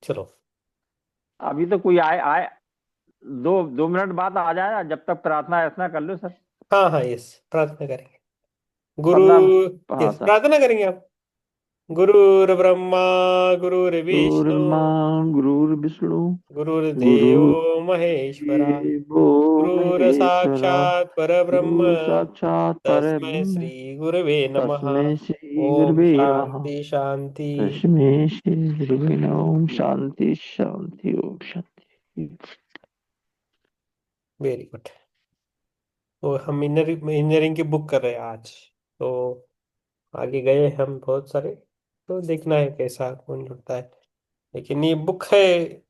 चलो। अभी तो कोई आए आए, 2 2 मिनट बाद आ जाए, जब तक प्रार्थना ऐसा कर लो सर। हाँ हाँ, यस, प्रार्थना करेंगे। गुरु। 15। हाँ यस, सर। प्रार्थना करेंगे आप। गुरुर्ब्रह्मा, गुरुर्विष्णु, गुरुर्मा, गुरुर्विष्णु, गुरुर्देव गुरु महेश्वरा, देवो गुरुर महेश्वरा, साक्षात् परब्रह्म, गुरु साक्षात तस्मै परब्रह्म, श्री गुरवे नमः। तस्मै श्री ओम गुरुवे नमः। शांति शांति। तस्मै श्री गुरुवे नमः। शांति शांति ओम शांति। Very good. तो हम इंजीनियरिंग की बुक कर रहे हैं आज। तो आगे गए हम बहुत सारे। तो देखना है कैसा कौन लगता है। लेकिन ये बुक है,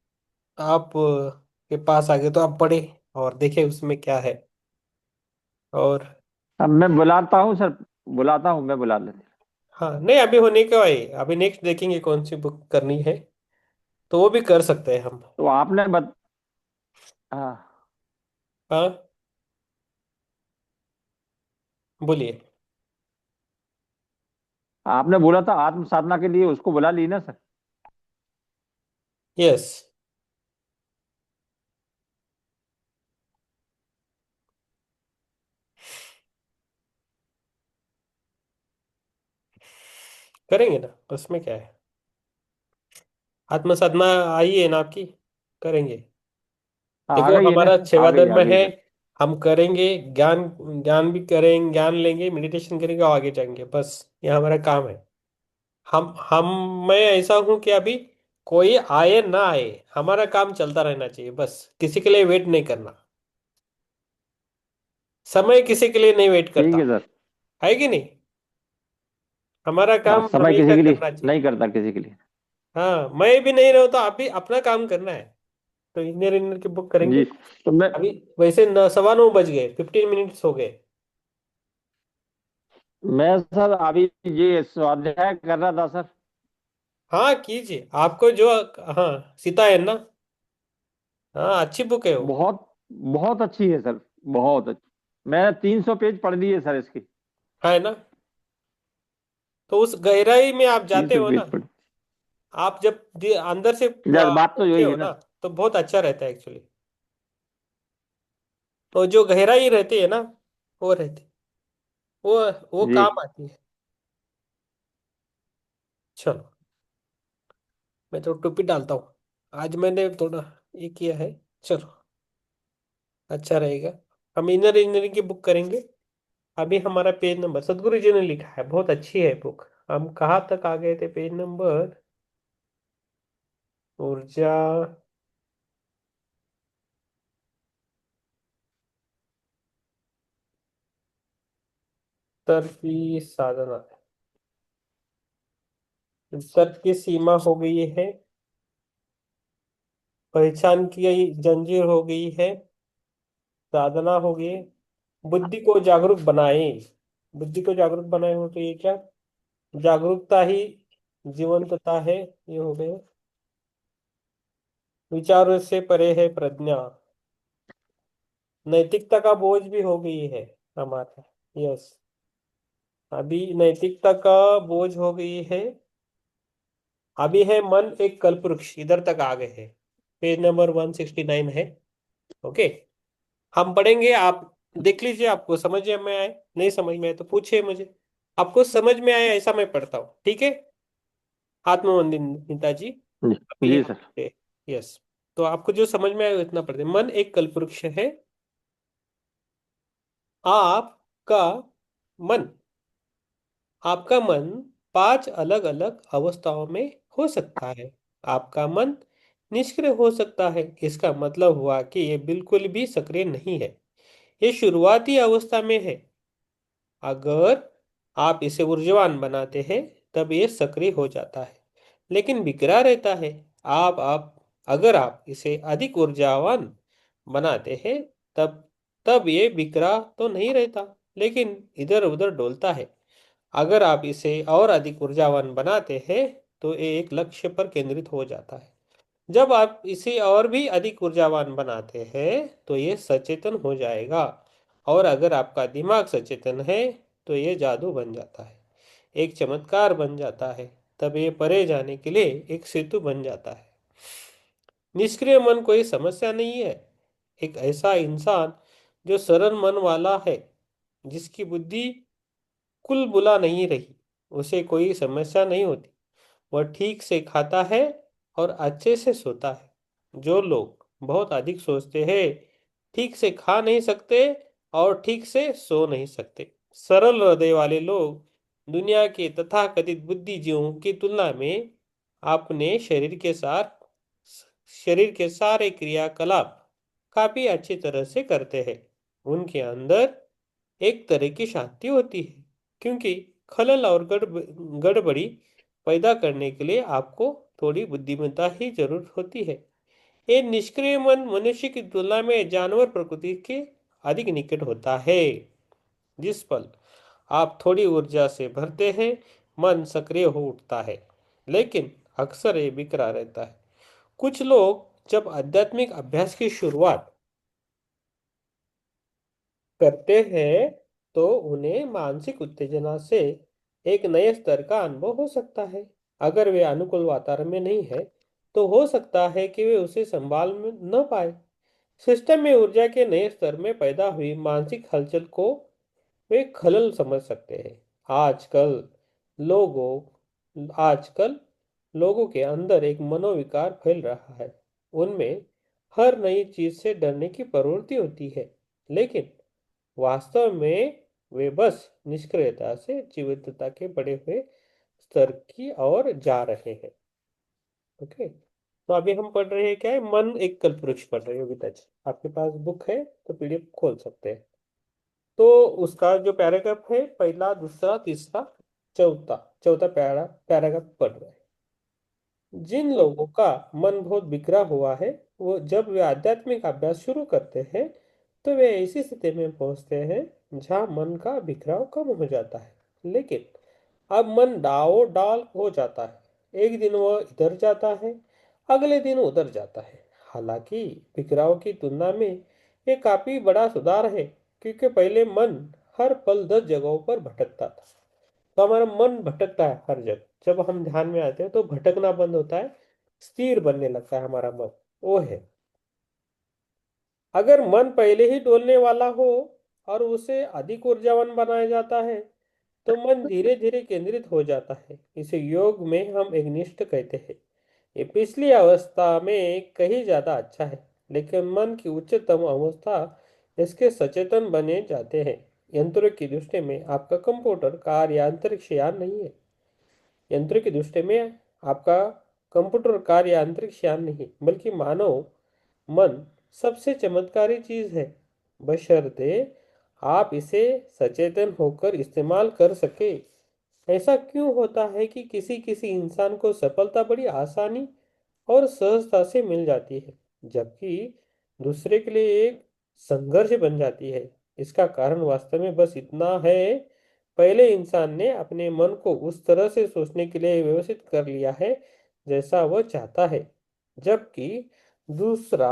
आप के पास आगे तो आप पढ़े और देखे उसमें क्या है। और अब मैं बुलाता हूँ सर, बुलाता हूँ, मैं बुला लेता हाँ, नहीं अभी होने का है, अभी नेक्स्ट देखेंगे कौन सी बुक करनी है। तो वो भी कर सकते हैं हम। हूँ। तो आपने हाँ, हाँ, बोलिए। आपने बोला था आत्म साधना के लिए, उसको बुला ली ना सर? यस, करेंगे ना, उसमें क्या है। आत्म साधना आई है ना आपकी, करेंगे। हाँ, आ देखो गई है ना? हमारा आ सेवा गई, धर्म आ गई है। सर। हम करेंगे ज्ञान, ज्ञान भी करेंगे, ज्ञान लेंगे, मेडिटेशन करेंगे और आगे जाएंगे, बस ये हमारा काम है। हम मैं ऐसा हूं कि अभी कोई आए ना आए, हमारा काम चलता रहना चाहिए, बस किसी के लिए वेट नहीं करना। समय किसी के लिए नहीं वेट ठीक करता, है सर। है कि नहीं। हमारा हाँ, काम समय किसी हमेशा के लिए करना चाहिए। नहीं करता, किसी के लिए। हाँ, मैं भी नहीं रहूँ तो आप भी अपना काम करना है। तो इंजीनियर की बुक करेंगे। जी। तो मैं अभी वैसे 9:15 बज गए, 15 मिनट्स हो गए। मैं सर अभी ये स्वाध्याय कर रहा था सर। हाँ कीजिए, आपको जो, हाँ सीता है ना। हाँ, अच्छी बुक है वो। बहुत बहुत अच्छी है सर, बहुत अच्छी। मैंने 300 पेज पढ़ दिए सर इसकी। है ना। तो उस गहराई में आप तीन जाते सौ हो ना। पेज पढ़ आप जब अंदर से बात तो पढ़ते यही हो है ना। ना, तो बहुत अच्छा रहता है एक्चुअली। तो जो गहराई रहती है ना, वो रहती, वो वो जी काम आती है। चलो, मैं तो टोपी डालता हूँ। आज मैंने थोड़ा ये किया है। चलो, अच्छा रहेगा। हम इनर इंजीनियरिंग की बुक करेंगे। अभी हमारा पेज नंबर सदगुरु जी ने लिखा है, बहुत अच्छी है बुक। हम कहाँ तक आ गए थे, पेज नंबर, ऊर्जा, तर्क की साधना, तर्क की सीमा हो गई है, पहचान की जंजीर हो गई है, साधना हो गई, बुद्धि को जागरूक बनाए। बुद्धि को जागरूक बनाए हो तो ये क्या, जागरूकता ही जीवंतता है, ये हो गए। विचारों से परे है प्रज्ञा, नैतिकता का बोझ भी हो गई है हमारा। यस, अभी नैतिकता का बोझ हो गई है। अभी है मन एक कल्पवृक्ष, इधर तक आ गए हैं। पेज नंबर 169 है। ओके, हम पढ़ेंगे, आप देख लीजिए, आपको समझ में आए, नहीं समझ में आए तो पूछिए मुझे। आपको समझ में आए ऐसा मैं पढ़ता हूँ, ठीक है। आत्मवंदिता जी, जी अभी जी हम, सर। यस। तो आपको जो समझ में आए इतना पढ़ दे। मन एक कल्पवृक्ष है। आपका मन, आपका मन 5 अलग अलग अवस्थाओं में हो सकता है। आपका मन निष्क्रिय हो सकता है, इसका मतलब हुआ कि ये बिल्कुल भी सक्रिय नहीं है, ये शुरुआती अवस्था में है। अगर आप इसे ऊर्जावान बनाते हैं तब ये सक्रिय हो जाता है, लेकिन बिखरा रहता है। आप अगर आप इसे अधिक ऊर्जावान बनाते हैं तब तब ये बिखरा तो नहीं रहता, लेकिन इधर उधर डोलता है। अगर आप इसे और अधिक ऊर्जावान बनाते हैं तो ये एक लक्ष्य पर केंद्रित हो जाता है। जब आप इसे और भी अधिक ऊर्जावान बनाते हैं तो ये सचेतन हो जाएगा। और अगर आपका दिमाग सचेतन है तो ये जादू बन जाता है, एक चमत्कार बन जाता है। तब ये परे जाने के लिए एक सेतु बन जाता है। निष्क्रिय मन कोई समस्या नहीं है। एक ऐसा इंसान जो सरल मन वाला है, जिसकी बुद्धि कुल बुला नहीं रही, उसे कोई समस्या नहीं होती। वह ठीक से खाता है और अच्छे से सोता है। जो लोग बहुत अधिक सोचते हैं, ठीक से खा नहीं सकते और ठीक से सो नहीं सकते। सरल हृदय वाले लोग दुनिया के तथाकथित बुद्धिजीवों की तुलना में अपने शरीर के सारे क्रियाकलाप काफी अच्छी तरह से करते हैं। उनके अंदर एक तरह की शांति होती है, क्योंकि खलल और गड़बड़ी पैदा करने के लिए आपको थोड़ी बुद्धिमत्ता ही जरूरत होती है। ये निष्क्रिय मन मनुष्य की तुलना में जानवर प्रकृति के अधिक निकट होता है। जिस पल आप थोड़ी ऊर्जा से भरते हैं, मन सक्रिय हो उठता है, लेकिन अक्सर ये बिखरा रहता है। कुछ लोग जब आध्यात्मिक अभ्यास की शुरुआत करते हैं, तो उन्हें मानसिक उत्तेजना से एक नए स्तर का अनुभव हो सकता है। अगर वे अनुकूल वातावरण में नहीं है, तो हो सकता है कि वे उसे संभाल न पाए। सिस्टम में ऊर्जा के नए स्तर में पैदा हुई मानसिक हलचल को वे खलल समझ सकते हैं। आजकल आजकल लोगों के अंदर एक मनोविकार फैल रहा है। उनमें हर नई चीज से डरने की प्रवृत्ति होती है, लेकिन वास्तव में वे बस निष्क्रियता से जीवंतता के बढ़े हुए स्तर की ओर जा रहे हैं। ओके, तो अभी हम पढ़ रहे हैं क्या है, मन एक कल्पवृक्ष पढ़ रहे हो योगिता जी। आपके पास बुक है तो पीडीएफ खोल सकते हैं। तो उसका जो पैराग्राफ है, पहला दूसरा तीसरा चौथा चौथा पैराग्राफ पढ़ रहे हैं। जिन लोगों का मन बहुत बिखरा हुआ है, वो जब वे आध्यात्मिक अभ्यास शुरू करते हैं, तो वे ऐसी स्थिति में पहुंचते हैं जहां मन का बिखराव कम हो जाता है। लेकिन अब मन डाओ डाल हो जाता है। एक दिन वह इधर जाता है, अगले दिन उधर जाता है। हालांकि बिखराव की तुलना में ये काफी बड़ा सुधार है, क्योंकि पहले मन हर पल 10 जगहों पर भटकता था। तो हमारा मन भटकता है हर जगह। जब हम ध्यान में आते हैं तो भटकना बंद होता है, स्थिर बनने लगता है हमारा मन। वो है, अगर मन पहले ही डोलने वाला हो और उसे अधिक ऊर्जावान बनाया जाता है, तो मन धीरे धीरे केंद्रित हो जाता है। इसे योग में हम एक निष्ठ कहते हैं। ये पिछली अवस्था में कहीं ज्यादा अच्छा है, लेकिन मन की उच्चतम अवस्था इसके सचेतन बने जाते हैं। यंत्रों की दृष्टि में आपका कंप्यूटर कार या अंतरिक्ष यान नहीं है। यंत्र की दृष्टि में आपका कंप्यूटर कार्य अंतरिक्ष यान नहीं, बल्कि मानव मन सबसे चमत्कारी चीज है, बशर्ते आप इसे सचेतन होकर इस्तेमाल कर सके। ऐसा क्यों होता है कि किसी किसी इंसान को सफलता बड़ी आसानी और सहजता से मिल जाती है, जबकि दूसरे के लिए एक संघर्ष बन जाती है? इसका कारण वास्तव में बस इतना है, पहले इंसान ने अपने मन को उस तरह से सोचने के लिए व्यवस्थित कर लिया है जैसा वह चाहता है, जबकि दूसरा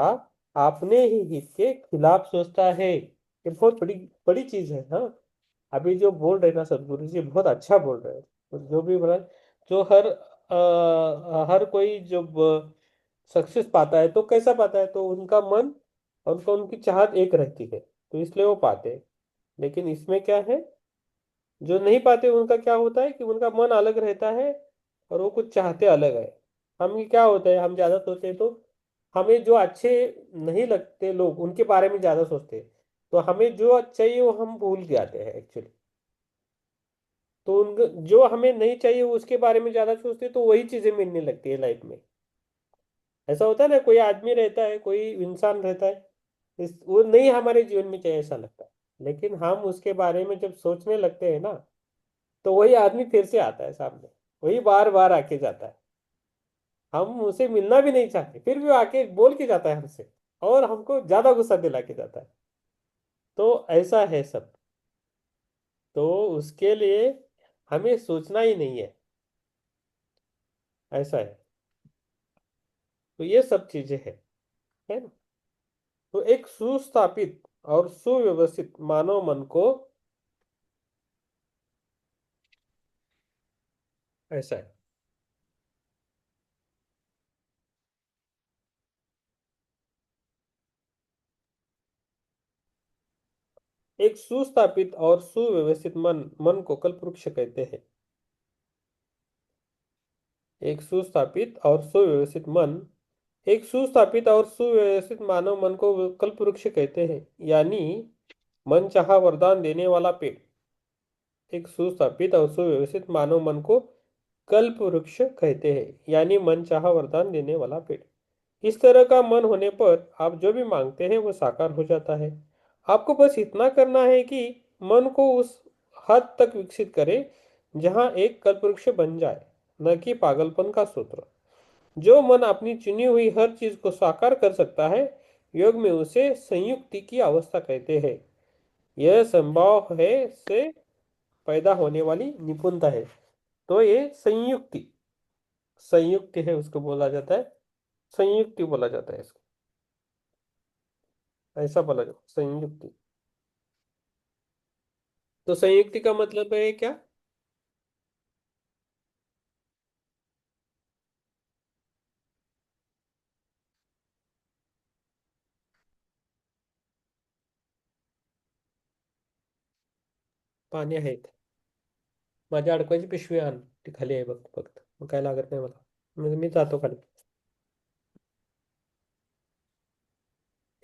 अपने ही हित के खिलाफ सोचता है। ये बहुत बड़ी बड़ी चीज है। हाँ, अभी जो बोल रहे ना सदगुरु जी, बहुत अच्छा बोल रहे हैं। तो जो भी बोला, जो हर कोई जब सक्सेस पाता है तो कैसा पाता है, तो उनका मन और उनकी चाहत एक रहती है, तो इसलिए वो पाते हैं। लेकिन इसमें क्या है, जो नहीं पाते उनका क्या होता है कि उनका मन अलग रहता है और वो कुछ चाहते अलग है। हम क्या होता है, हम ज्यादा सोचते हैं तो हमें जो अच्छे नहीं लगते लोग उनके बारे में ज्यादा सोचते हैं, तो हमें जो चाहिए वो हम भूल जाते हैं एक्चुअली। तो उन जो हमें नहीं चाहिए उसके बारे में ज्यादा सोचते हैं, तो वही चीजें मिलने लगती है लाइफ में। ऐसा होता है ना, कोई आदमी रहता है, कोई इंसान रहता है, वो नहीं हमारे जीवन में चाहिए ऐसा लगता है, लेकिन हम उसके बारे में जब सोचने लगते हैं ना, तो वही आदमी फिर से आता है सामने, वही बार बार आके जाता है। हम उसे मिलना भी नहीं चाहते, फिर भी वो आके बोल के जाता है हमसे, और हमको ज्यादा गुस्सा दिला के जाता है। तो ऐसा है सब। तो उसके लिए हमें सोचना ही नहीं है, ऐसा है। तो ये सब चीजें है ना। तो एक सुस्थापित और सुव्यवस्थित मानव मन को ऐसा है। एक सुस्थापित और सुव्यवस्थित मन मन को कल्पवृक्ष कहते हैं। एक सुस्थापित और सुव्यवस्थित मन एक सुस्थापित और सुव्यवस्थित मानव मन को कल्पवृक्ष कहते हैं, यानी मनचाहा वरदान देने वाला पेड़। एक सुस्थापित और सुव्यवस्थित मानव मन को कल्प वृक्ष कहते हैं, यानी मनचाहा वरदान देने वाला पेड़। इस तरह का मन होने पर आप जो भी मांगते हैं वो साकार हो जाता है। आपको बस इतना करना है कि मन को उस हद तक विकसित करें जहां एक कल्पवृक्ष बन जाए, न कि पागलपन का सूत्र। जो मन अपनी चुनी हुई हर चीज को साकार कर सकता है, योग में उसे संयुक्ति की अवस्था कहते हैं। यह संभव है से पैदा होने वाली निपुणता है। तो ये संयुक्ति संयुक्ति है, उसको बोला जाता है, संयुक्ति बोला जाता है इसको। ऐसा बोला जाता है संयुक्ति। तो संयुक्ति का मतलब है क्या? पाणी आहेत. माझ्या अडकवायची पिशवी आण, ती खाली आहे बघ फक्त, मग काय लागत नाही मला, मग मी जातो खाली।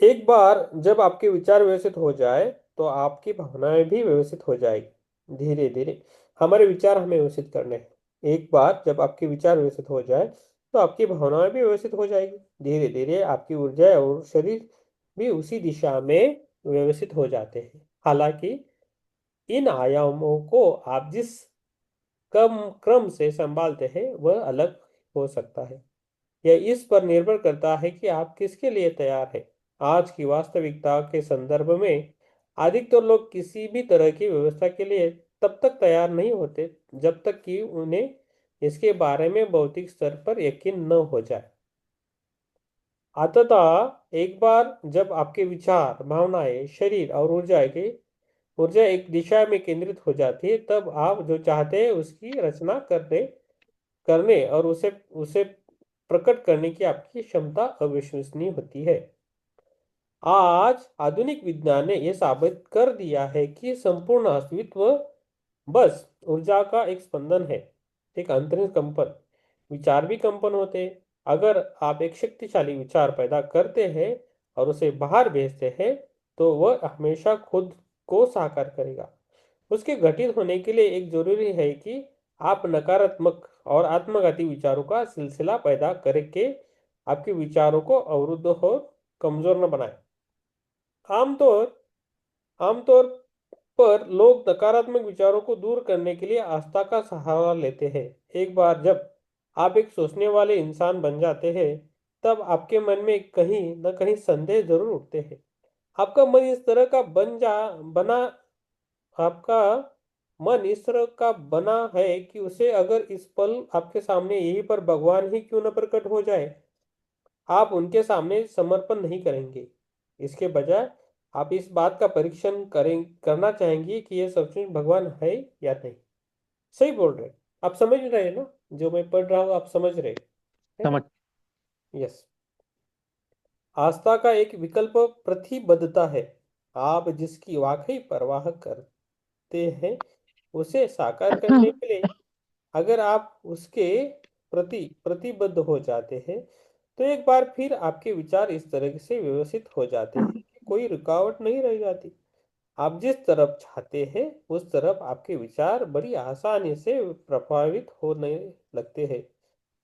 एक बार जब आपके विचार व्यवस्थित हो जाए तो आपकी भावनाएं भी व्यवस्थित हो जाएगी। धीरे धीरे हमारे विचार हमें व्यवस्थित करने हैं। एक बार जब आपके विचार व्यवस्थित हो जाए तो आपकी भावनाएं भी व्यवस्थित हो जाएगी। धीरे धीरे आपकी ऊर्जा और शरीर भी उसी दिशा में व्यवस्थित हो जाते हैं। हालांकि इन आयामों को आप जिस कम क्रम से संभालते हैं वह अलग हो सकता है। यह इस पर निर्भर करता है कि आप किसके लिए तैयार हैं। आज की वास्तविकता के संदर्भ में अधिकतर लोग किसी भी तरह की व्यवस्था के लिए तब तक तैयार नहीं होते जब तक कि उन्हें इसके बारे में भौतिक स्तर पर यकीन न हो जाए। अतः एक बार जब आपके विचार, भावनाएं, शरीर और ऊर्जा एक दिशा में केंद्रित हो जाती है, तब आप जो चाहते हैं उसकी रचना करने करने और उसे उसे प्रकट करने की आपकी क्षमता अविश्वसनीय होती है। आज आधुनिक विज्ञान ने यह साबित कर दिया है कि संपूर्ण अस्तित्व बस ऊर्जा का एक स्पंदन है, एक अंतरिम कंपन। विचार भी कंपन होते हैं। अगर आप एक शक्तिशाली विचार पैदा करते हैं और उसे बाहर भेजते हैं, तो वह हमेशा खुद को साकार करेगा। उसके घटित होने के लिए एक जरूरी है कि आप नकारात्मक और आत्मघाती विचारों का सिलसिला पैदा करके आपके विचारों को अवरुद्ध और कमजोर न बनाए। आमतौर आमतौर पर लोग नकारात्मक विचारों को दूर करने के लिए आस्था का सहारा लेते हैं। एक बार जब आप एक सोचने वाले इंसान बन जाते हैं, तब आपके मन में कहीं न कहीं संदेह जरूर उठते हैं। आपका मन इस तरह का बना आपका मन इस तरह का बना है कि उसे अगर इस पल आपके सामने यहीं पर भगवान ही क्यों न प्रकट हो जाए, आप उनके सामने समर्पण नहीं करेंगे। इसके बजाय आप इस बात का परीक्षण करना चाहेंगे कि यह सचमुच भगवान है या नहीं। सही बोल रहे, आप समझ रहे हैं ना? जो मैं पढ़ रहा हूँ आप समझ रहे हैं? समझ। यस। आस्था का एक विकल्प प्रतिबद्धता है। आप जिसकी वाकई परवाह करते हैं उसे साकार करने के लिए अगर आप उसके प्रति प्रतिबद्ध हो जाते हैं, तो एक बार फिर आपके विचार इस तरह से व्यवस्थित हो जाते हैं कि कोई रुकावट नहीं रह जाती। आप जिस तरफ चाहते हैं उस तरफ आपके विचार बड़ी आसानी से प्रभावित होने लगते हैं।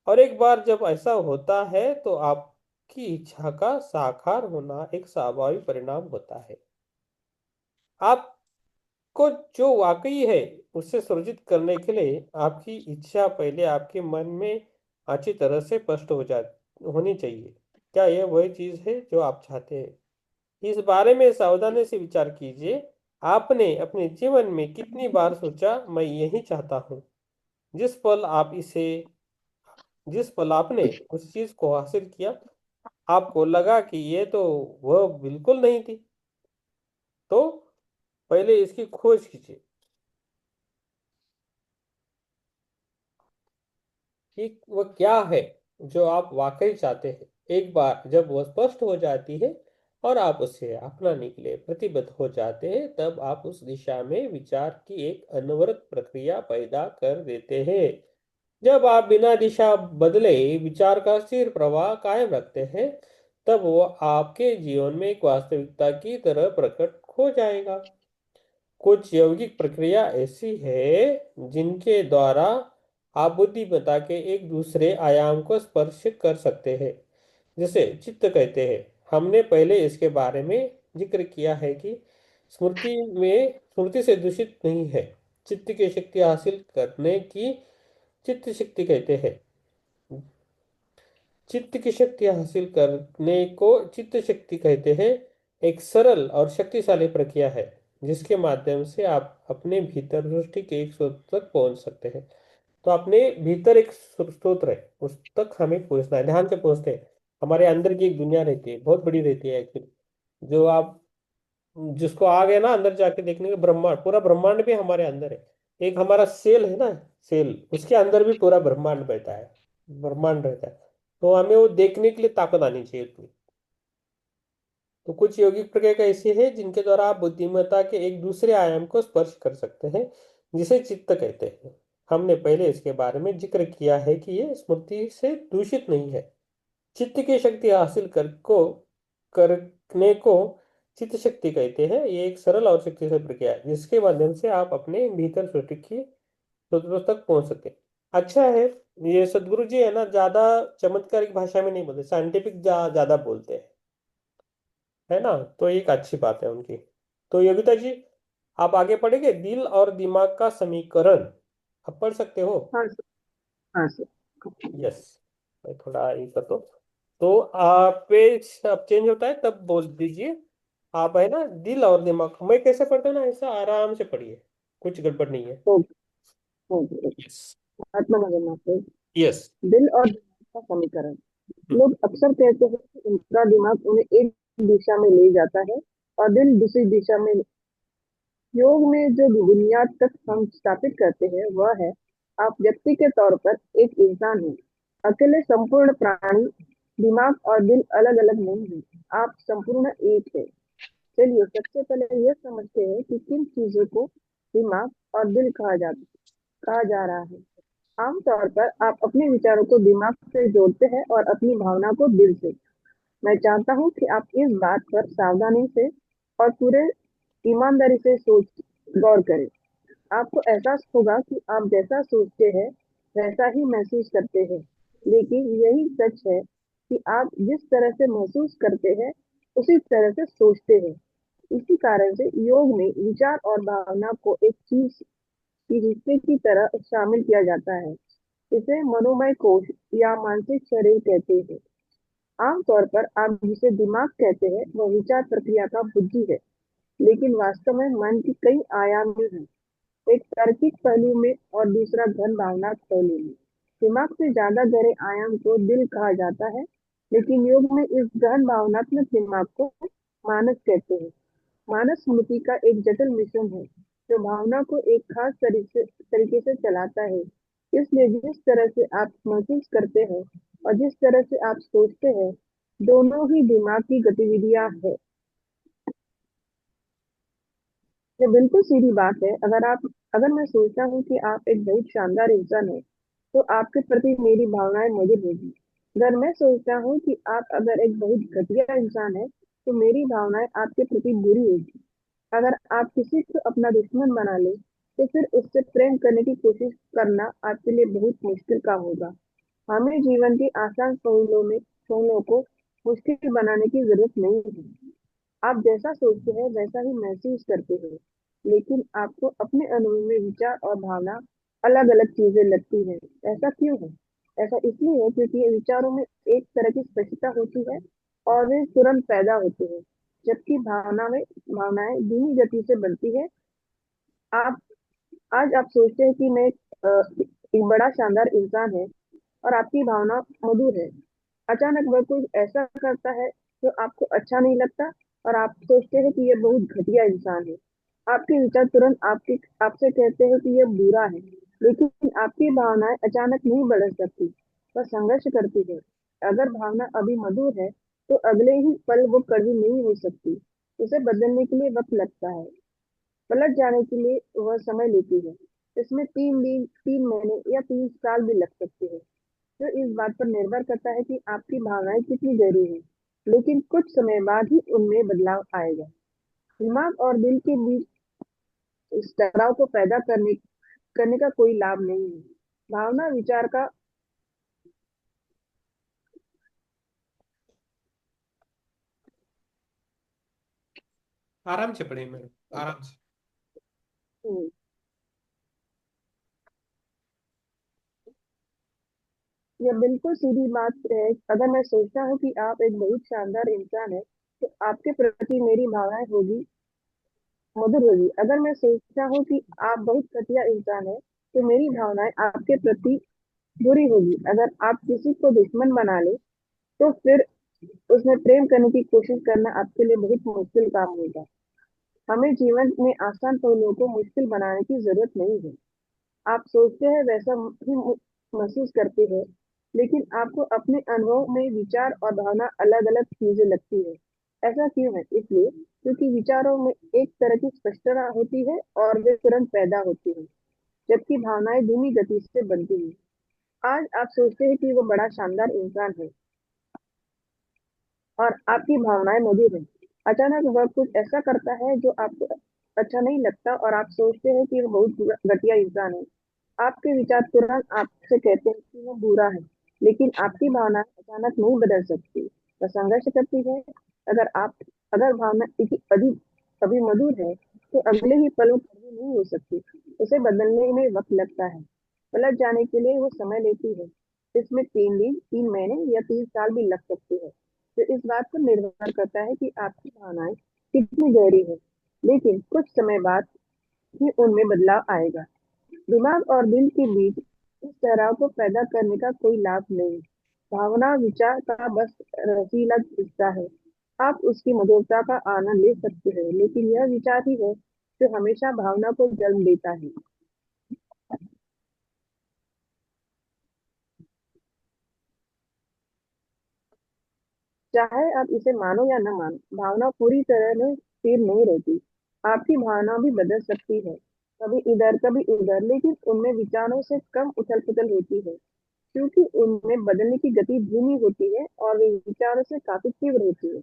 और एक बार जब ऐसा होता है तो आपकी इच्छा का साकार होना एक स्वाभाविक परिणाम होता है। आपको जो वाकई है उसे सृजित करने के लिए आपकी इच्छा पहले आपके मन में अच्छी तरह से स्पष्ट हो जा होनी चाहिए। क्या यह वही चीज है जो आप चाहते हैं? इस बारे में सावधानी से विचार कीजिए। आपने अपने जीवन में कितनी बार सोचा, मैं यही चाहता हूँ। जिस पल आप इसे जिस पल आपने उस चीज को हासिल किया, आपको लगा कि ये तो वह बिल्कुल नहीं थी, तो पहले इसकी खोज कीजिए कि वह क्या है जो आप वाकई चाहते हैं। एक बार जब वह स्पष्ट हो जाती है, और आप उसे अपनाने के लिए प्रतिबद्ध हो जाते हैं, तब आप उस दिशा में विचार की एक अनवरत प्रक्रिया पैदा कर देते हैं। जब आप बिना दिशा बदले विचार का स्थिर प्रवाह कायम रखते हैं, तब वो आपके जीवन में एक वास्तविकता की तरह प्रकट हो जाएगा। कुछ यौगिक प्रक्रिया ऐसी है जिनके द्वारा आप बुद्धिमत्ता के एक दूसरे आयाम को स्पर्श कर सकते हैं, जिसे चित्त कहते हैं। हमने पहले इसके बारे में जिक्र किया है कि स्मृति से दूषित नहीं है। चित्त की शक्ति हासिल करने की चित्त शक्ति कहते हैं। चित्त की शक्ति हासिल करने को चित्त शक्ति कहते हैं। एक सरल और शक्तिशाली प्रक्रिया है जिसके माध्यम से आप अपने भीतर दृष्टि के एक स्रोत तक पहुंच सकते हैं। तो अपने भीतर एक स्रोत है, उस तक हमें पहुंचना है, ध्यान से पहुंचते हैं। हमारे अंदर की एक दुनिया रहती है, बहुत बड़ी रहती है एक्चुअली। जो आप जिसको आ गए ना अंदर जाके देखने के, ब्रह्मांड, पूरा ब्रह्मांड भी हमारे अंदर है। एक हमारा सेल है ना, सेल, उसके अंदर भी पूरा ब्रह्मांड रहता है, ब्रह्मांड रहता है। तो हमें वो देखने के लिए ताकत आनी चाहिए इतनी। तो कुछ यौगिक प्रक्रिया ऐसी है जिनके द्वारा आप बुद्धिमत्ता के एक दूसरे आयाम को स्पर्श कर सकते हैं, जिसे चित्त कहते हैं। हमने पहले इसके बारे में जिक्र किया है कि ये स्मृति से दूषित नहीं है। चित्त की शक्ति हासिल करने को चित्त शक्ति कहते हैं। ये एक सरल और शक्तिशाली प्रक्रिया है जिसके माध्यम से आप अपने भीतर सृष्टि की सूत्रों तक पहुंच सके। अच्छा है, ये सदगुरु जी है ना, ज्यादा चमत्कारिक भाषा में नहीं बोलते, साइंटिफिक ज्यादा बोलते हैं, है ना। तो एक अच्छी बात है उनकी। तो योगिता जी, आप आगे पढ़ेंगे, दिल और दिमाग का समीकरण, आप पढ़ सकते हो। हाँ सर। हाँ सर। यस, मैं थोड़ा ये कर दो। तो आप पेज अब चेंज होता है तब बोल दीजिए। आप है ना, दिल और दिमाग, मैं कैसे पढ़ता हूँ ना, ऐसा आराम से पढ़िए, कुछ गड़बड़ नहीं है। ओके। ओके। यस। आत्मा नगरनाथ। यस। दिल और दिमाग का समीकरण। लोग अक्सर कहते हैं कि उनका दिमाग उन्हें एक दिशा में ले जाता है और दिल दूसरी दिशा में। योग में जो बुनियाद तक हम स्थापित करते हैं वह है, आप व्यक्ति के तौर पर एक इंसान हैं, अकेले संपूर्ण प्राणी। दिमाग और दिल अलग अलग नहीं है, आप संपूर्ण एक है। चलिए सबसे पहले यह समझते हैं कि किन चीजों को दिमाग और दिल कहा जा रहा है। आमतौर पर आप अपने विचारों को दिमाग से जोड़ते हैं और अपनी भावना को दिल से। मैं चाहता हूँ कि आप इस बात पर सावधानी से और पूरे ईमानदारी से सोच गौर करें। आपको एहसास होगा कि आप जैसा सोचते हैं वैसा ही महसूस करते हैं, लेकिन यही सच है कि आप जिस तरह से महसूस करते हैं उसी तरह से सोचते हैं। इसी कारण से योग में विचार और भावना को एक चीज की हिस्से की तरह शामिल किया जाता है। इसे मनोमय कोश या मानसिक शरीर कहते हैं। आमतौर पर आप जिसे दिमाग कहते हैं वह विचार प्रक्रिया का बुद्धि है, लेकिन वास्तव में मन की कई आयाम भी हैं। एक तार्किक पहलू में और दूसरा घन भावना पहलू में। दिमाग से ज्यादा गहरे आयाम को दिल कहा जाता है, लेकिन योग में इस गहन भावनात्मक दिमाग को मानस कहते हैं। मानस स्मृति का एक जटिल मिश्रण है जो भावना को एक खास तरीके से चलाता है। इसलिए जिस तरह से आप महसूस करते हैं और जिस तरह से आप सोचते हैं, दोनों ही दिमाग की गतिविधियां हैं। ये बिल्कुल सीधी बात है। अगर मैं सोचता हूँ कि आप एक बहुत शानदार इंसान हैं, तो आपके प्रति मेरी भावनाएं मधुर होगी। अगर मैं सोचता हूँ कि आप अगर एक बहुत घटिया इंसान है, तो मेरी भावनाएं आपके प्रति बुरी होगी। अगर आप किसी को अपना दुश्मन बना ले, तो फिर उससे प्रेम करने की कोशिश करना आपके लिए बहुत मुश्किल का होगा। हमें जीवन के आसान पहलुओं को मुश्किल बनाने की जरूरत नहीं है। आप जैसा सोचते हैं वैसा ही महसूस करते हैं, लेकिन आपको अपने अनुभव में विचार और भावना अलग अलग चीजें लगती हैं। ऐसा क्यों है? ऐसा इसलिए है क्योंकि ये विचारों में एक तरह की स्पष्टता होती है और वे तुरंत पैदा होते हैं, जबकि भावनाएं धीमी गति से बनती है। आप आज आप सोचते हैं कि मैं एक बड़ा शानदार इंसान है और आपकी भावना मधुर है। अचानक वह कुछ ऐसा करता है जो आपको अच्छा नहीं लगता और आप सोचते हैं कि यह बहुत घटिया इंसान है। आपके विचार तुरंत आपसे कहते हैं कि यह बुरा है, लेकिन आपकी भावनाएं अचानक नहीं बदल सकती, वह संघर्ष करती है। अगर भावना अभी मधुर है, तो अगले ही पल वो कड़वी नहीं हो सकती। उसे बदलने के लिए वक्त लगता है, पलट जाने के लिए वह समय लेती है। इसमें 3 दिन, 3 महीने या 3 साल भी लग सकते हैं, जो इस बात पर निर्भर करता है कि आपकी भावनाएं कितनी गहरी हैं। लेकिन कुछ समय बाद ही उनमें बदलाव आएगा। दिमाग और दिल के बीच इस टकराव को पैदा करने करने का कोई लाभ नहीं है। भावना विचार का आराम से पढ़िए मैडम, आराम से। हम्म, यह बिल्कुल सीधी बात है। अगर मैं सोचता हूँ कि आप एक बहुत शानदार इंसान है, तो आपके प्रति मेरी भावनाएं होगी मधुर होगी। अगर मैं सोचता हूँ कि आप बहुत घटिया इंसान है, तो मेरी भावनाएं आपके प्रति बुरी होगी। अगर आप किसी को दुश्मन बना ले, तो फिर उसमें प्रेम करने की कोशिश करना आपके लिए बहुत मुश्किल काम होगा। हमें जीवन में आसान पहलुओं को मुश्किल बनाने की जरूरत नहीं है। आप सोचते हैं वैसा ही महसूस करते हैं, लेकिन आपको अपने अनुभव में विचार और भावना अलग अलग चीजें लगती है। ऐसा क्यों है? इसलिए क्योंकि विचारों में एक तरह की स्पष्टता होती है और वे तुरंत पैदा होती है, जबकि भावनाएं धीमी गति से बनती हैं। आज आप सोचते हैं कि वो बड़ा शानदार इंसान है और आपकी भावनाएं मधुर हैं। अचानक वह कुछ ऐसा करता है जो आपको अच्छा नहीं लगता और आप सोचते हैं कि वह बहुत घटिया इंसान है। आपके विचार तुरंत आपसे कहते हैं कि वह बुरा है, लेकिन आपकी भावना अचानक नहीं बदल सकती। वह संघर्ष करती है। अगर भावना इतनी अधिक कभी मधुर है, तो अगले ही पलों कभी नहीं हो सकती। उसे बदलने में वक्त लगता है, पलट जाने के लिए वो समय लेती है। इसमें 3 दिन, 3 महीने या 3 साल भी लग सकते हैं। तो इस बात पर निर्भर करता है कि आपकी भावनाएं कितनी गहरी है। लेकिन कुछ समय बाद ही उनमें बदलाव आएगा। दिमाग और दिल के बीच इस ठहराव को पैदा करने का कोई लाभ नहीं। भावना विचार का बस रसीला हिस्सा है। आप उसकी मधुरता का आनंद ले सकते हैं, लेकिन यह विचार ही है जो हमेशा भावना को जन्म देता है। चाहे आप इसे मानो या न मानो, भावना पूरी तरह से स्थिर नहीं रहती। आपकी भावना भी बदल सकती है, कभी इधर कभी उधर, लेकिन उनमें विचारों से कम उथल पुथल होती है, क्योंकि उनमें बदलने की गति धीमी होती है और वे विचारों से काफी तीव्र होती है।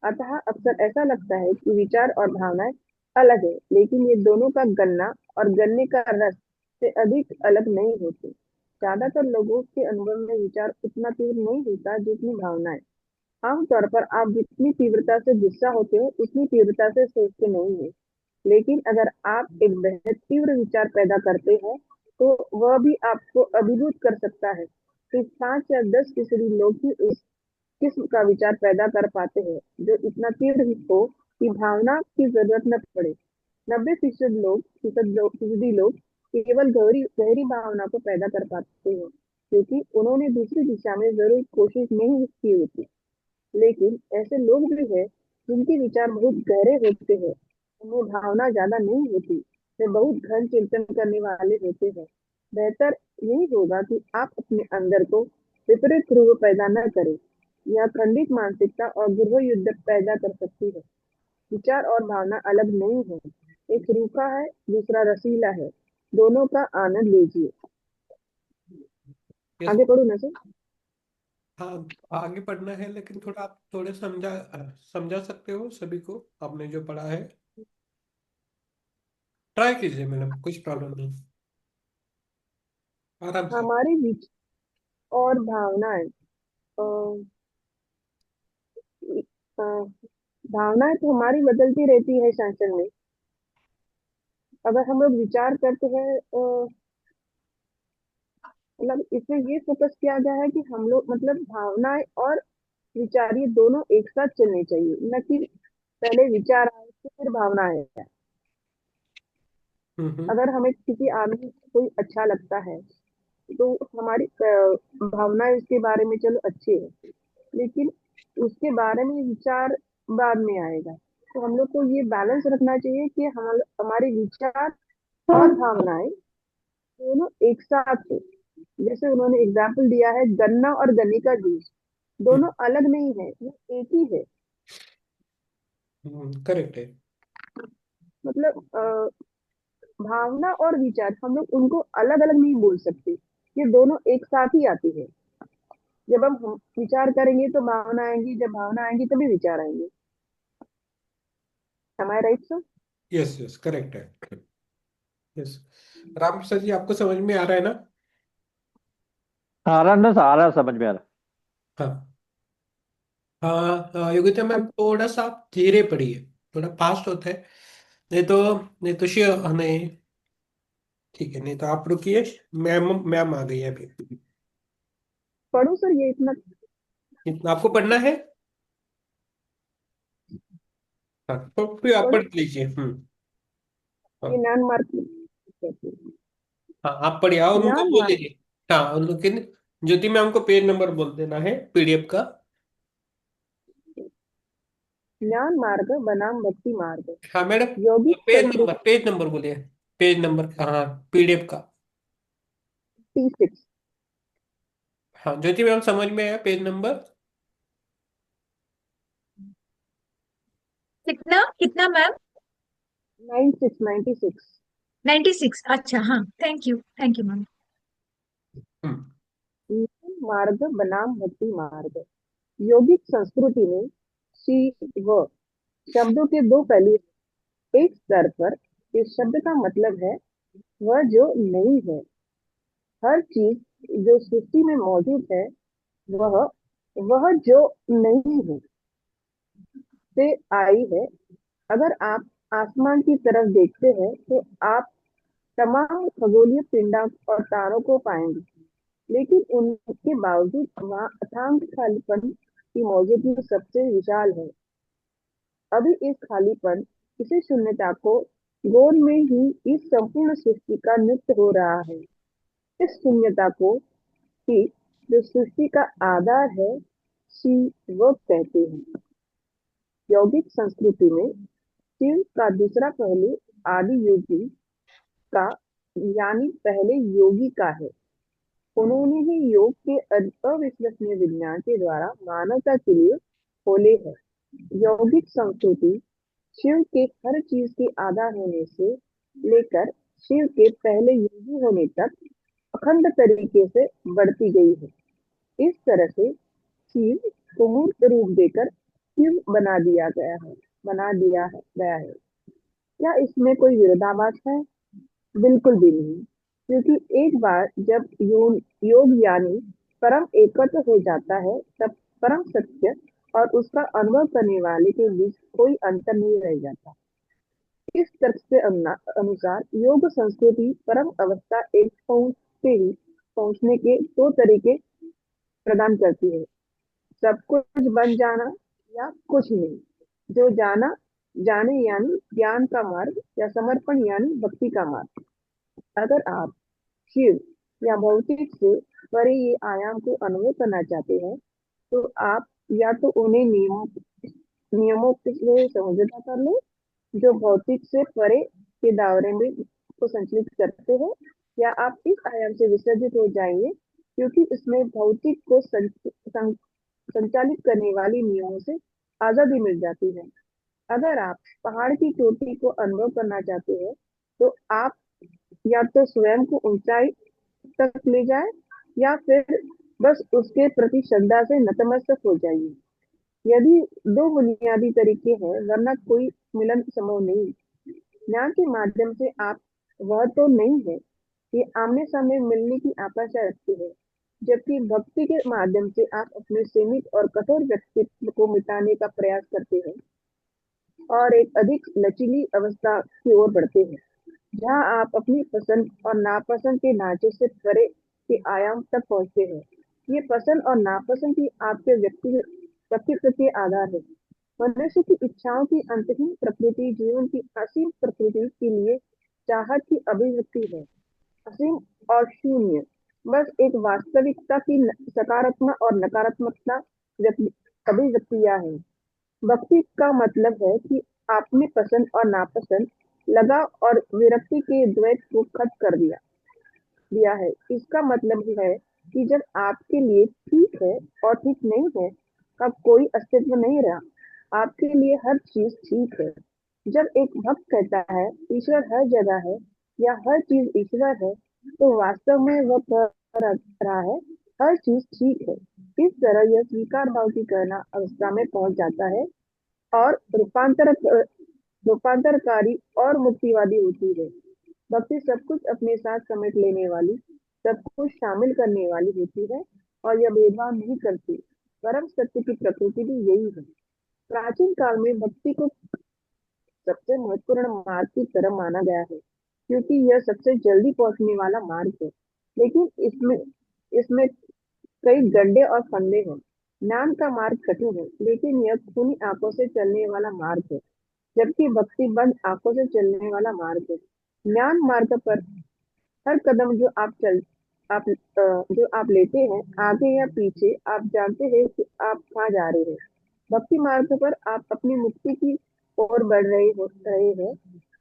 अतः अक्सर ऐसा लगता है कि विचार और भावनाएं अलग है, लेकिन ये दोनों का गलना और गलने का रस से अधिक अलग नहीं होते। ज्यादातर लोगों के अनुभव में विचार उतना तीव्र नहीं होता जितनी भावनाएं। आमतौर पर आप जितनी तीव्रता से गुस्सा होते हैं, उतनी तीव्रता से सोचते नहीं हैं। लेकिन अगर आप एक बेहद तीव्र विचार पैदा करते हैं, तो वह भी आपको अभिभूत कर सकता है। सिर्फ 5 या 10% लोग ही उस किस्म का विचार पैदा कर पाते हैं जो इतना तीव्र हो कि भावना की जरूरत न पड़े। 90% लोग केवल गहरी गहरी भावना को पैदा कर पाते हैं, क्योंकि उन्होंने दूसरी दिशा में जरूर कोशिश नहीं की होती। लेकिन ऐसे लोग भी हैं जिनके विचार बहुत गहरे होते हैं, उनमें भावना ज्यादा नहीं होती, वे बहुत घन चिंतन करने वाले होते हैं। बेहतर यही होगा कि आप अपने अंदर को विपरीत ध्रुव पैदा न करें। यह खंडित मानसिकता और गृह युद्ध पैदा कर सकती है। विचार और भावना अलग नहीं है, एक रूखा है, दूसरा रसीला है। दोनों का आनंद लीजिए। यस। आगे पढ़ू ना सर? हाँ, आगे पढ़ना है, लेकिन थोड़ा आप थोड़े समझा सकते हो सभी को आपने जो पढ़ा है। ट्राई कीजिए मैडम, कुछ प्रॉब्लम नहीं, आराम से। हमारे विचार और भावनाएं अ, अ, भावनाएं तो हमारी बदलती रहती है शासन में। अगर हम लोग विचार करते हैं, मतलब इसमें ये फोकस किया गया है कि हम लोग मतलब भावनाएं और विचार ये दोनों एक साथ चलने चाहिए, न कि पहले विचार आए तो फिर भावना आए। हम्म। अगर हमें किसी आदमी को कोई अच्छा लगता है, तो हमारी भावनाएं उसके बारे में चलो अच्छी है, लेकिन उसके बारे में विचार बाद में आएगा। तो हम लोग को ये बैलेंस रखना चाहिए कि हमारे विचार और भावनाएं दोनों एक साथ हो। जैसे उन्होंने एग्जाम्पल दिया है गन्ना और गन्ने का जूस। दोनों अलग नहीं है, वो एक ही है। करेक्ट है। मतलब भावना और विचार हम लोग उनको अलग अलग नहीं बोल सकते, ये दोनों एक साथ ही आती है। जब हम विचार करेंगे तो भावना आएंगी, जब भावना आएंगी तभी विचार आएंगे। Am I right sir? Yes yes, correct है। यस। राम प्रसाद जी, आपको समझ में आ रहा है ना? आ रहा है, समझ में आ रहा हाँ। हाँ हाँ, योगिता मैम, थोड़ा सा आप धीरे पढ़िए। थोड़ा फास्ट होता है। नहीं तो, नहीं तो श्योर नहीं। ठीक है, नहीं तो आप रुकिए। मैम मैम आ गई है अभी। पढ़ो सर, ये इतना। इतना आपको पढ़ना है? हाँ, तो फिर आप पढ़ो। पढ़ लीजिए। ये हाँ लैंडमार्क कहते हैं। हाँ, आप पढ़िए और उनको बोल लैंडमार्क। दीजिए। हाँ, लेकिन ज्योति मैम को पेज नंबर बोल देना है पीडीएफ का। ज्ञान मार्ग बनाम भक्ति मार्ग। हाँ मैडम, योगिक संस्कृति। पेज नंबर बोलिए। पेज नंबर, हाँ, पीडीएफ का। 6। हाँ ज्योति मैम, समझ में आया पेज नंबर? कितना कितना मैम? 96, 96। 96। अच्छा, हाँ, थैंक यू मैम। हम्म। ज्ञान मार्ग बनाम भक्ति मार्ग। योगिक संस्कृति में शिव शब्दों के दो पहलू हैं। एक स्तर पर इस शब्द का मतलब है वह जो नहीं है। हर चीज जो सृष्टि में मौजूद है, वह वह जो नहीं है से आई है। अगर आप आसमान की तरफ देखते हैं तो आप तमाम खगोलीय पिंडों और तारों को पाएंगे, लेकिन उनके बावजूद वहाँ अथांग खालीपन की मौजूदगी सबसे विशाल है। अभी इस खालीपन, इसी शून्यता को गोद में ही इस संपूर्ण सृष्टि का नृत्य हो रहा है। इस शून्यता को ही, जो सृष्टि का आधार है, शिव कहते हैं। यौगिक संस्कृति में शिव का दूसरा पहलू आदि योगी का, यानी पहले योगी का है। उन्होंने ही योग के अविश्वसनीय विज्ञान के द्वारा मानवता के लिए खोले हैं। यौगिक संस्कृति शिव के हर चीज के आधार होने से लेकर शिव के पहले योगी होने तक अखंड तरीके से बढ़ती गई है। इस तरह से शिव को मूर्त रूप देकर शिव बना दिया गया है। क्या इसमें कोई विरोधाभास है? बिल्कुल भी नहीं। क्योंकि एक बार जब योग यानी परम एकत्र हो जाता है, तब परम सत्य और उसका अनुभव करने वाले के बीच कोई अंतर नहीं रह जाता। इस तर्क से अनुसार योग संस्कृति परम अवस्था एक पहुंचने के दो तरीके प्रदान करती है। सब कुछ बन जाना या कुछ नहीं। जो जाना जाने यानी ज्ञान का मार्ग, या समर्पण यानी भक्ति का मार्ग। अगर आप शिव या भौतिक से परे ये आयाम को अनुभव करना चाहते हैं, तो आप या तो उन्हें नियमों से समझौता कर लो, जो भौतिक से परे के दायरे में को संचालित करते हैं, या आप इस आयाम से विसर्जित हो जाएंगे, क्योंकि इसमें भौतिक को संचालित करने वाली नियमों से आजादी मिल जाती है। अगर आप पहाड़ की चोटी को अनुभव करना चाहते हैं, तो आप या तो स्वयं को ऊंचाई तक ले जाए, या फिर बस उसके प्रति श्रद्धा से नतमस्तक हो जाइए। यदि दो बुनियादी तरीके हैं, वरना कोई मिलन संभव नहीं। ज्ञान के माध्यम से आप वह तो नहीं है, ये आमने सामने मिलने की आकांक्षा रखते हैं। जबकि भक्ति के माध्यम से आप अपने सीमित और कठोर व्यक्तित्व को मिटाने का प्रयास करते हैं और एक अधिक लचीली अवस्था की ओर बढ़ते हैं, जहाँ आप अपनी पसंद और नापसंद के ढांचे से परे के आयाम तक पहुंचते हैं। ये पसंद और नापसंद की आपके व्यक्तित्व के आधार है। मनुष्य की इच्छाओं की अंतहीन प्रकृति जीवन की असीम प्रकृति के लिए चाहत की अभिव्यक्ति है। असीम और शून्य बस एक वास्तविकता की सकारात्मक और नकारात्मकता अभिव्यक्तियां हैं। भक्ति का मतलब है कि आपने पसंद और नापसंद, लगाव और विरक्ति के द्वैत को खत्म कर दिया दिया है। इसका मतलब है कि जब आपके लिए ठीक है और ठीक नहीं है का कोई अस्तित्व नहीं रहा। आपके लिए हर चीज ठीक है। जब एक भक्त कहता है ईश्वर हर जगह है या हर चीज ईश्वर है, तो वास्तव में वह कह रहा है हर चीज ठीक है। इस तरह यह स्वीकार भाव की करना अवस्था में पहुंच जाता है और रूपांतरकारी और मुक्तिवादी होती है। भक्ति सब कुछ अपने साथ समेट लेने वाली, सब कुछ शामिल करने वाली होती है और यह भेदभाव नहीं करती। परम सत्य की प्रकृति भी यही है। प्राचीन काल में भक्ति को सबसे महत्वपूर्ण मार्ग की तरह माना गया है, क्योंकि यह सबसे जल्दी पहुंचने वाला मार्ग है। लेकिन इसमें इसमें कई गड्ढे और फंदे हैं। ज्ञान का मार्ग कठिन है, लेकिन यह खुली आंखों से चलने वाला मार्ग है, जबकि भक्ति बंद आंखों से चलने वाला मार्ग है। ज्ञान मार्ग पर हर कदम जो आप लेते हैं, आगे या पीछे, आप जानते हैं कि आप कहाँ जा रहे हैं। भक्ति मार्ग पर आप अपनी मुक्ति की ओर बढ़ रहे हैं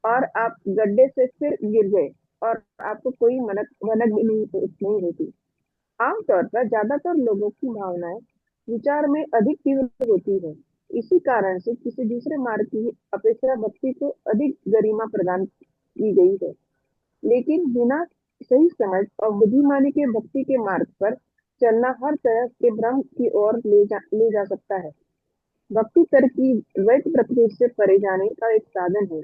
और आप गड्ढे से फिर गिर गए और आपको कोई मनक भनक भी नहीं होती। आमतौर पर ज्यादातर लोगों की भावनाएं विचार में अधिक तीव्र होती है। इसी कारण से किसी दूसरे मार्ग की अपेक्षा भक्ति को अधिक गरिमा प्रदान की गई है। लेकिन बिना सही समझ और बुद्धिमानी के भक्ति के मार्ग पर चलना हर तरह के भ्रम की ओर ले जा सकता है। भक्ति तर्क की द्वैत प्रकृति से परे जाने का एक साधन है,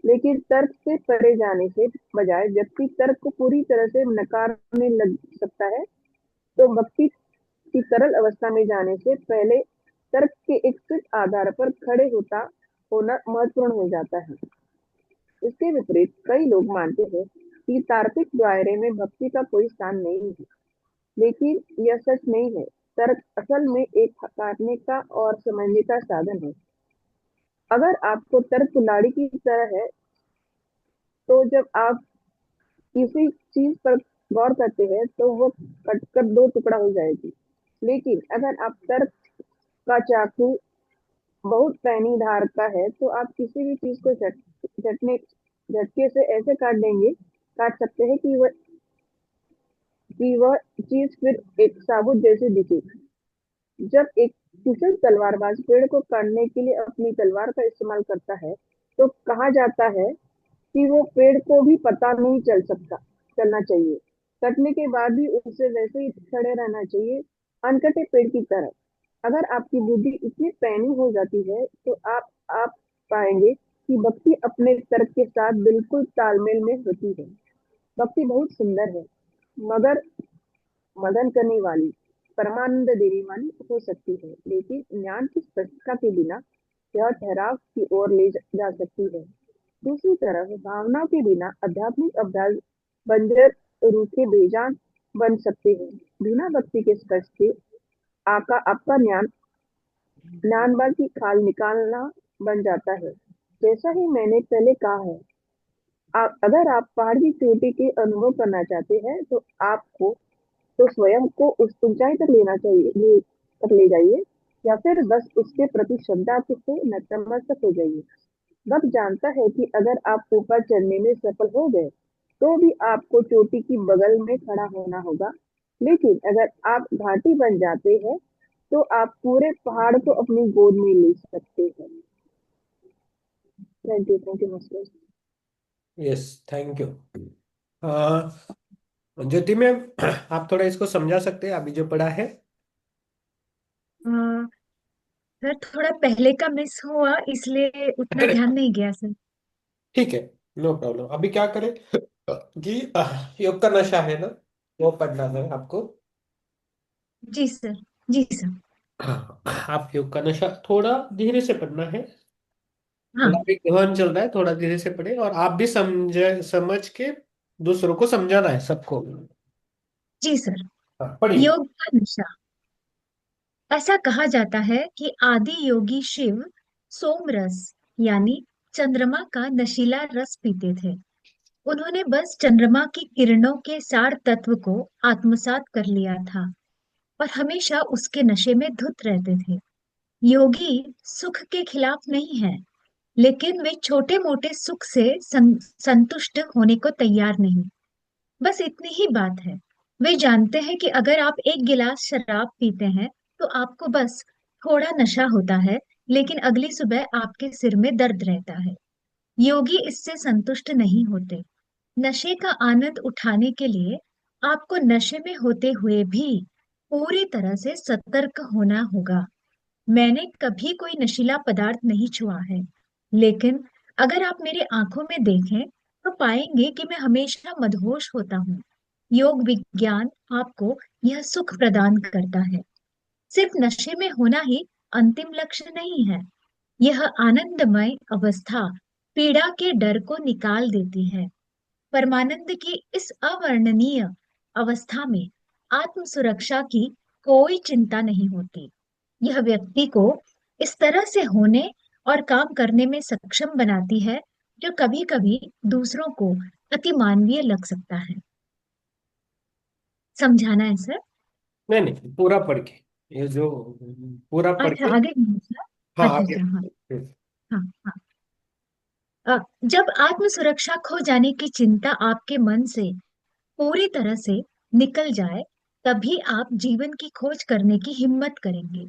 लेकिन तर्क से परे जाने से बजाय व्यक्ति तर्क को पूरी तरह से नकारने लग सकता है। तो भक्ति की सरल अवस्था में जाने से पहले तर्क के एक सिद्ध आधार पर खड़े होना महत्वपूर्ण हो जाता है। इसके विपरीत कई लोग मानते हैं कि तार्किक दायरे में भक्ति का कोई स्थान नहीं है, लेकिन यह सच नहीं है। तर्क असल में एक काटने का और समझने का साधन है। अगर आपको तर्क कुल्हाड़ी की तरह है, तो जब आप किसी चीज पर गौर करते हैं तो वो कटकर दो टुकड़ा हो जाएगी। लेकिन अगर आप तर्क का चाकू बहुत पैनी धार का है, तो आप किसी भी चीज को झटने झटके से ऐसे काट सकते हैं कि वह चीज फिर एक साबुत जैसे दिखे। जब एक कुशल तलवारबाज पेड़ को काटने के लिए अपनी तलवार का इस्तेमाल करता है, तो कहा जाता है कि वो पेड़ को भी पता नहीं चलना चाहिए। कटने के बाद भी उसे वैसे ही खड़े रहना चाहिए, अनकटे पेड़ की तरह। अगर आपकी बुद्धि इतनी पैनी हो जाती है, तो आप पाएंगे कि भक्ति अपने तर्क के साथ बिल्कुल तालमेल में होती है। भक्ति बहुत सुंदर है, मगर मदन करने वाली, परमानंद देने वाली हो सकती है, लेकिन ज्ञान की स्पष्टता के बिना यह ठहराव की ओर जा सकती है। दूसरी तरफ भावनाओं के बिना आध्यात्मिक अभ्यास बंजर, रूखे, बेजान बन सकते हैं। बिना भक्ति के स्पर्श के आपका ज्ञान की खाल निकालना बन जाता है। जैसा ही मैंने पहले कहा है, अगर आप पहाड़ की चोटी के अनुभव करना चाहते हैं, तो आपको तो स्वयं को उस ऊंचाई तक ले जाइए, या फिर बस उसके प्रति श्रद्धा से नतमस्तक हो जाइए। वक्त जानता है कि अगर आप ऊपर चढ़ने में सफल हो गए, तो भी आपको चोटी की बगल में खड़ा होना होगा। लेकिन अगर आप घाटी बन जाते हैं, तो आप पूरे पहाड़ को अपनी गोद में ले सकते हैं। Thank you master. Yes, thank you. Jyoti ma'am, आप थोड़ा इसको समझा सकते हैं अभी जो पढ़ा है? अ, सर थोड़ा पहले का मिस हुआ, इसलिए उतना ध्यान नहीं गया सर। ठीक है, नो प्रॉब्लम। अभी क्या करें कि योग का नशा है ना, वो पढ़ना है आपको। जी सर। जी सर। हाँ, आप योग का नशा थोड़ा धीरे से पढ़ना है। थोड़ा हाँ। भी गहन चल रहा है, थोड़ा धीरे से पढ़े, और आप भी समझ के दूसरों को समझाना है सबको। जी सर। हाँ, पढ़िए। योग का नशा। ऐसा कहा जाता है कि आदि योगी शिव सोमरस यानी चंद्रमा का नशीला रस पीते थे। उन्होंने बस चंद्रमा की किरणों के सार तत्व को आत्मसात कर लिया था और हमेशा उसके नशे में धुत रहते थे। योगी सुख के खिलाफ नहीं है, लेकिन वे छोटे मोटे सुख से संतुष्ट होने को तैयार नहीं। बस इतनी ही बात है। वे जानते हैं कि अगर आप एक गिलास शराब पीते हैं तो आपको बस थोड़ा नशा होता है, लेकिन अगली सुबह आपके सिर में दर्द रहता है। योगी इससे संतुष्ट नहीं होते। नशे का आनंद उठाने के लिए आपको नशे में होते हुए भी पूरी तरह से सतर्क होना होगा। मैंने कभी कोई नशीला पदार्थ नहीं छुआ है, लेकिन अगर आप मेरी आंखों में देखें तो पाएंगे कि मैं हमेशा मदहोश होता हूँ। योग विज्ञान आपको यह सुख प्रदान करता है। सिर्फ नशे में होना ही अंतिम लक्ष्य नहीं है। यह आनंदमय अवस्था पीड़ा के डर को निकाल देती है। परमानंद की इस अवर्णनीय अवस्था में आत्म सुरक्षा की कोई चिंता नहीं होती। यह व्यक्ति को इस तरह से होने और काम करने में सक्षम बनाती है जो कभी कभी दूसरों को अतिमानवीय लग सकता है। समझाना है सर? नहीं नहीं, पूरा पढ़ के, ये जो पूरा पढ़ अच्छा, के। आगे नहीं सर? हाँ अच्छा आगे। अच्छा, हाँ हाँ हाँ। जब आत्म सुरक्षा खो जाने की चिंता आपके मन से पूरी तरह से निकल जाए, तभी आप जीवन की खोज करने की हिम्मत करेंगे,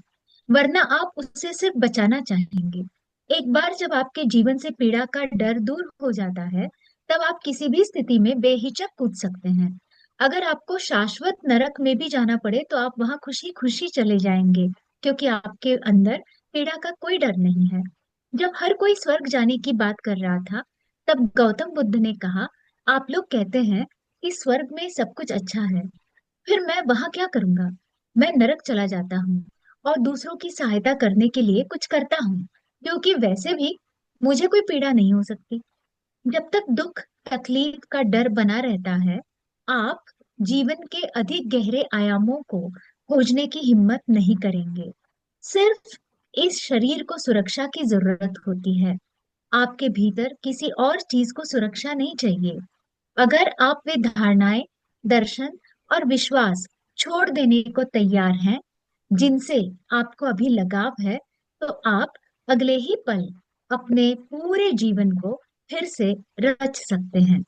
वरना आप उससे सिर्फ बचाना चाहेंगे। एक बार जब आपके जीवन से पीड़ा का डर दूर हो जाता है, तब आप किसी भी स्थिति में बेहिचक कूद सकते हैं। अगर आपको शाश्वत नरक में भी जाना पड़े तो आप वहां खुशी खुशी चले जाएंगे, क्योंकि आपके अंदर पीड़ा का कोई डर नहीं है। जब हर कोई स्वर्ग जाने की बात कर रहा था, तब गौतम बुद्ध ने कहा, आप लोग कहते हैं कि स्वर्ग में सब कुछ अच्छा है, फिर मैं वहां क्या करूंगा? मैं नरक चला जाता हूँ और दूसरों की सहायता करने के लिए कुछ करता हूँ, क्योंकि वैसे भी मुझे कोई पीड़ा नहीं हो सकती। जब तक दुख तकलीफ का डर बना रहता है, आप जीवन के अधिक गहरे आयामों को खोजने की हिम्मत नहीं करेंगे। सिर्फ इस शरीर को सुरक्षा की जरूरत होती है। आपके भीतर किसी और चीज को सुरक्षा नहीं चाहिए। अगर आप वे धारणाएं, दर्शन और विश्वास छोड़ देने को तैयार हैं जिनसे आपको अभी लगाव है, तो आप अगले ही पल अपने पूरे जीवन को फिर से रच सकते हैं।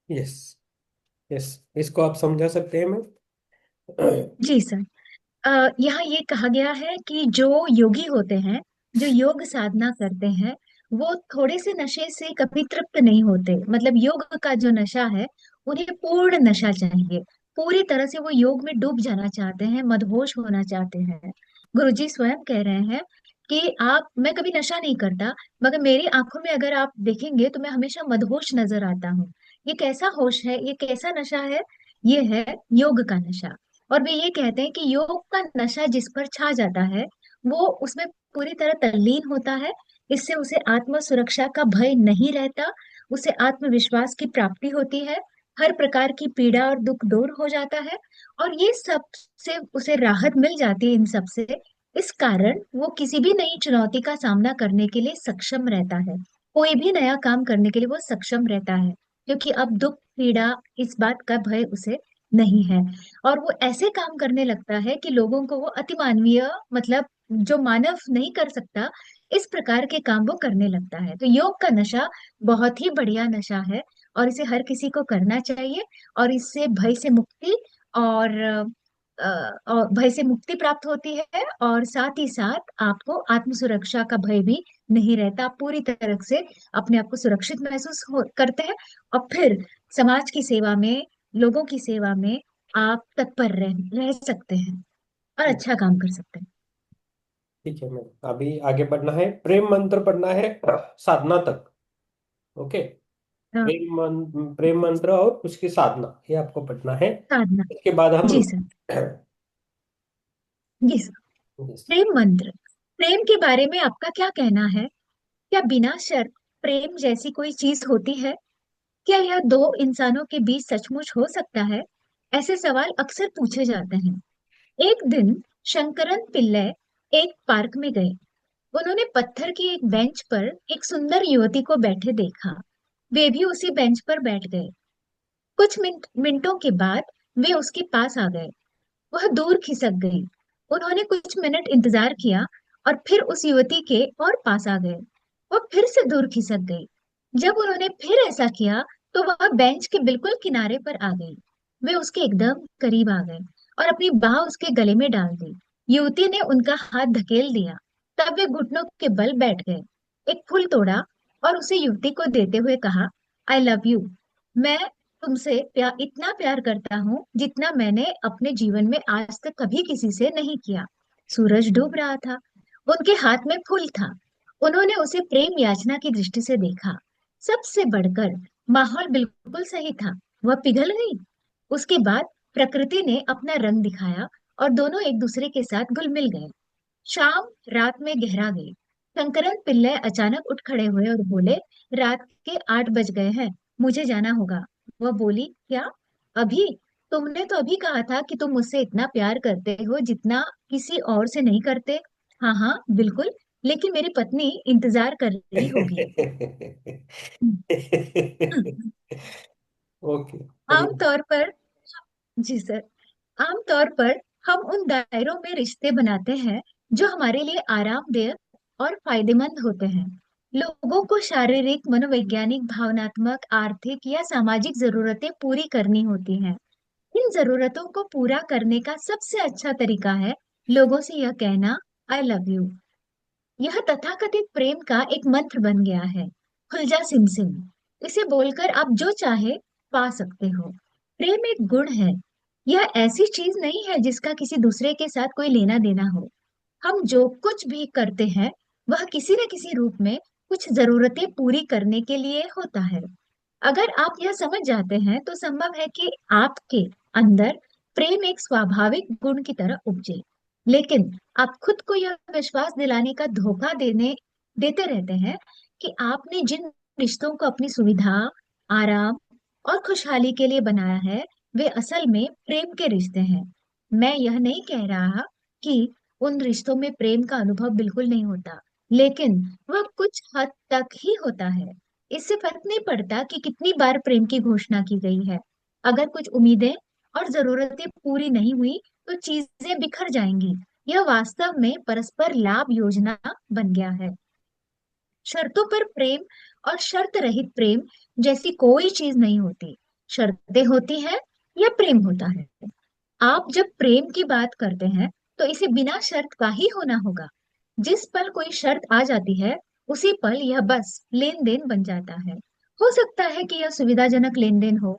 यस। यस, इसको आप समझा सकते हैं मैम? जी सर। यहाँ ये कहा गया है कि जो योगी होते हैं, जो योग साधना करते हैं, वो थोड़े से नशे से कभी तृप्त नहीं होते। मतलब योग का जो नशा है, उन्हें पूर्ण नशा चाहिए। पूरी तरह से वो योग में डूब जाना चाहते हैं, मदहोश होना चाहते हैं। गुरुजी स्वयं कह रहे हैं कि आप, मैं कभी नशा नहीं करता, मगर मेरी आंखों में अगर आप देखेंगे तो मैं हमेशा मदहोश नजर आता हूँ। ये कैसा होश है, ये कैसा नशा है? ये है योग का नशा। और वे ये कहते हैं कि योग का नशा जिस पर छा जाता है, वो उसमें पूरी तरह तल्लीन होता है। इससे उसे आत्म सुरक्षा का भय नहीं रहता, उसे आत्मविश्वास की प्राप्ति होती है, हर प्रकार की पीड़ा और दुख दूर हो जाता है, और ये सब से उसे राहत मिल जाती है इन सब से। इस कारण वो किसी भी नई चुनौती का सामना करने के लिए सक्षम रहता है। कोई भी नया काम करने के लिए वो सक्षम रहता है, क्योंकि अब दुख पीड़ा इस बात का भय उसे नहीं है। और वो ऐसे काम करने लगता है कि लोगों को वो अतिमानवीय, मतलब जो मानव नहीं कर सकता, इस प्रकार के काम वो करने लगता है। तो योग का नशा बहुत ही बढ़िया नशा है, और इसे हर किसी को करना चाहिए। और इससे भय से मुक्ति और और भय से मुक्ति प्राप्त होती है, और साथ ही साथ आपको आत्म सुरक्षा का भय भी नहीं रहता। आप पूरी तरह से अपने आप को सुरक्षित महसूस करते हैं, और फिर समाज की सेवा में, लोगों की सेवा में आप तत्पर रह सकते हैं और अच्छा काम कर सकते हैं। ठीक है मैम, अभी आगे बढ़ना है, प्रेम मंत्र पढ़ना है साधना तक। ओके। हाँ, प्रेम मंत्र और उसकी साधना, ये आपको पढ़ना है। साधना। इसके बाद हम जी सर। जी सर। प्रेम मंत्र। प्रेम के बारे में आपका क्या कहना है? क्या बिना शर्त प्रेम जैसी कोई चीज होती है? क्या यह दो इंसानों के बीच सचमुच हो सकता है? ऐसे सवाल अक्सर पूछे जाते हैं। एक दिन शंकरन पिल्लै एक पार्क में गए। उन्होंने पत्थर की एक बेंच पर एक सुंदर युवती को बैठे देखा। वे भी उसी बेंच पर बैठ गए। कुछ मिनटों के बाद वे उसके पास आ गए। वह दूर खिसक गई। उन्होंने कुछ मिनट इंतजार किया और फिर उस युवती के और पास आ गए। वह फिर से दूर खिसक गई। जब उन्होंने फिर ऐसा किया तो वह बेंच के बिल्कुल किनारे पर आ गई। वे उसके एकदम करीब आ गए और अपनी बाह उसके गले में डाल दी। युवती ने उनका हाथ धकेल दिया। तब वे घुटनों के बल बैठ गए। एक फूल तोड़ा और उसे युवती को देते हुए कहा, आई लव यू। मैं तुमसे इतना प्यार करता हूँ जितना मैंने अपने जीवन में आज तक कभी किसी से नहीं किया। सूरज डूब रहा था। उनके हाथ में फूल था। उन्होंने उसे प्रेम याचना की दृष्टि से देखा। सबसे बढ़कर माहौल बिल्कुल सही था। वह पिघल गई। उसके बाद प्रकृति ने अपना रंग दिखाया और दोनों एक दूसरे के साथ घुल मिल गए। शाम रात में गहरा गई। शंकरन पिल्लै अचानक उठ खड़े हुए और बोले, रात के 8 बज गए हैं, मुझे जाना होगा। वह बोली, क्या अभी? तुमने तो अभी कहा था कि तुम मुझसे इतना प्यार करते हो जितना किसी और से नहीं करते। हाँ हाँ बिल्कुल, लेकिन मेरी पत्नी इंतजार कर रही होगी। ओके। आमतौर पर, जी सर, आमतौर पर हम उन दायरों में रिश्ते बनाते हैं जो हमारे लिए आरामदायक और फायदेमंद होते हैं। लोगों को शारीरिक, मनोवैज्ञानिक, भावनात्मक, आर्थिक या सामाजिक जरूरतें पूरी करनी होती हैं। इन जरूरतों को पूरा करने का सबसे अच्छा तरीका है लोगों से यह कहना, आई लव यू। यह तथाकथित प्रेम का एक मंत्र बन गया है। खुलजा सिम सिम। इसे बोलकर आप जो चाहे पा सकते हो। प्रेम एक गुण है। यह ऐसी चीज नहीं है जिसका किसी दूसरे के साथ कोई लेना देना हो। हम जो कुछ भी करते हैं वह किसी न किसी रूप में कुछ जरूरतें पूरी करने के लिए होता है। अगर आप यह समझ जाते हैं तो संभव है कि आपके अंदर प्रेम एक स्वाभाविक गुण की तरह उपजे। लेकिन आप खुद को यह विश्वास दिलाने का धोखा देते रहते हैं कि आपने जिन रिश्तों को अपनी सुविधा, आराम और खुशहाली के लिए बनाया है वे असल में प्रेम के रिश्ते हैं। मैं यह नहीं कह रहा कि उन रिश्तों में प्रेम का अनुभव बिल्कुल नहीं होता, लेकिन वह कुछ हद तक ही होता है। इससे फर्क नहीं पड़ता कि कितनी बार प्रेम की घोषणा की गई है। अगर कुछ उम्मीदें और जरूरतें पूरी नहीं हुई तो चीजें बिखर जाएंगी। यह वास्तव में परस्पर लाभ योजना बन गया है। शर्तों पर प्रेम और शर्त रहित प्रेम जैसी कोई चीज नहीं होती। शर्तें होती हैं या प्रेम होता है। आप जब प्रेम की बात करते हैं तो इसे बिना शर्त का ही होना होगा। जिस पल कोई शर्त आ जाती है उसी पल यह बस लेन देन बन जाता है। हो सकता है कि यह सुविधाजनक लेन देन हो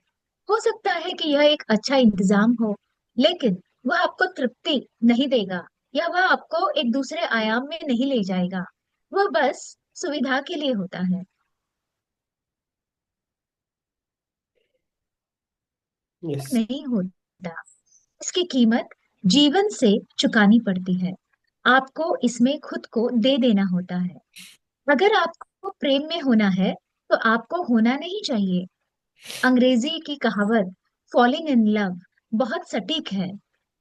सकता है कि यह एक अच्छा इंतजाम हो, लेकिन वह आपको तृप्ति नहीं देगा या वह आपको एक दूसरे आयाम में नहीं ले जाएगा। वह बस सुविधा के लिए होता है, यस। नहीं होता। इसकी कीमत जीवन से चुकानी पड़ती है। आपको इसमें खुद को दे देना होता है। अगर आपको प्रेम में होना है तो आपको होना नहीं चाहिए। अंग्रेजी की कहावत फॉलिंग इन लव बहुत सटीक है।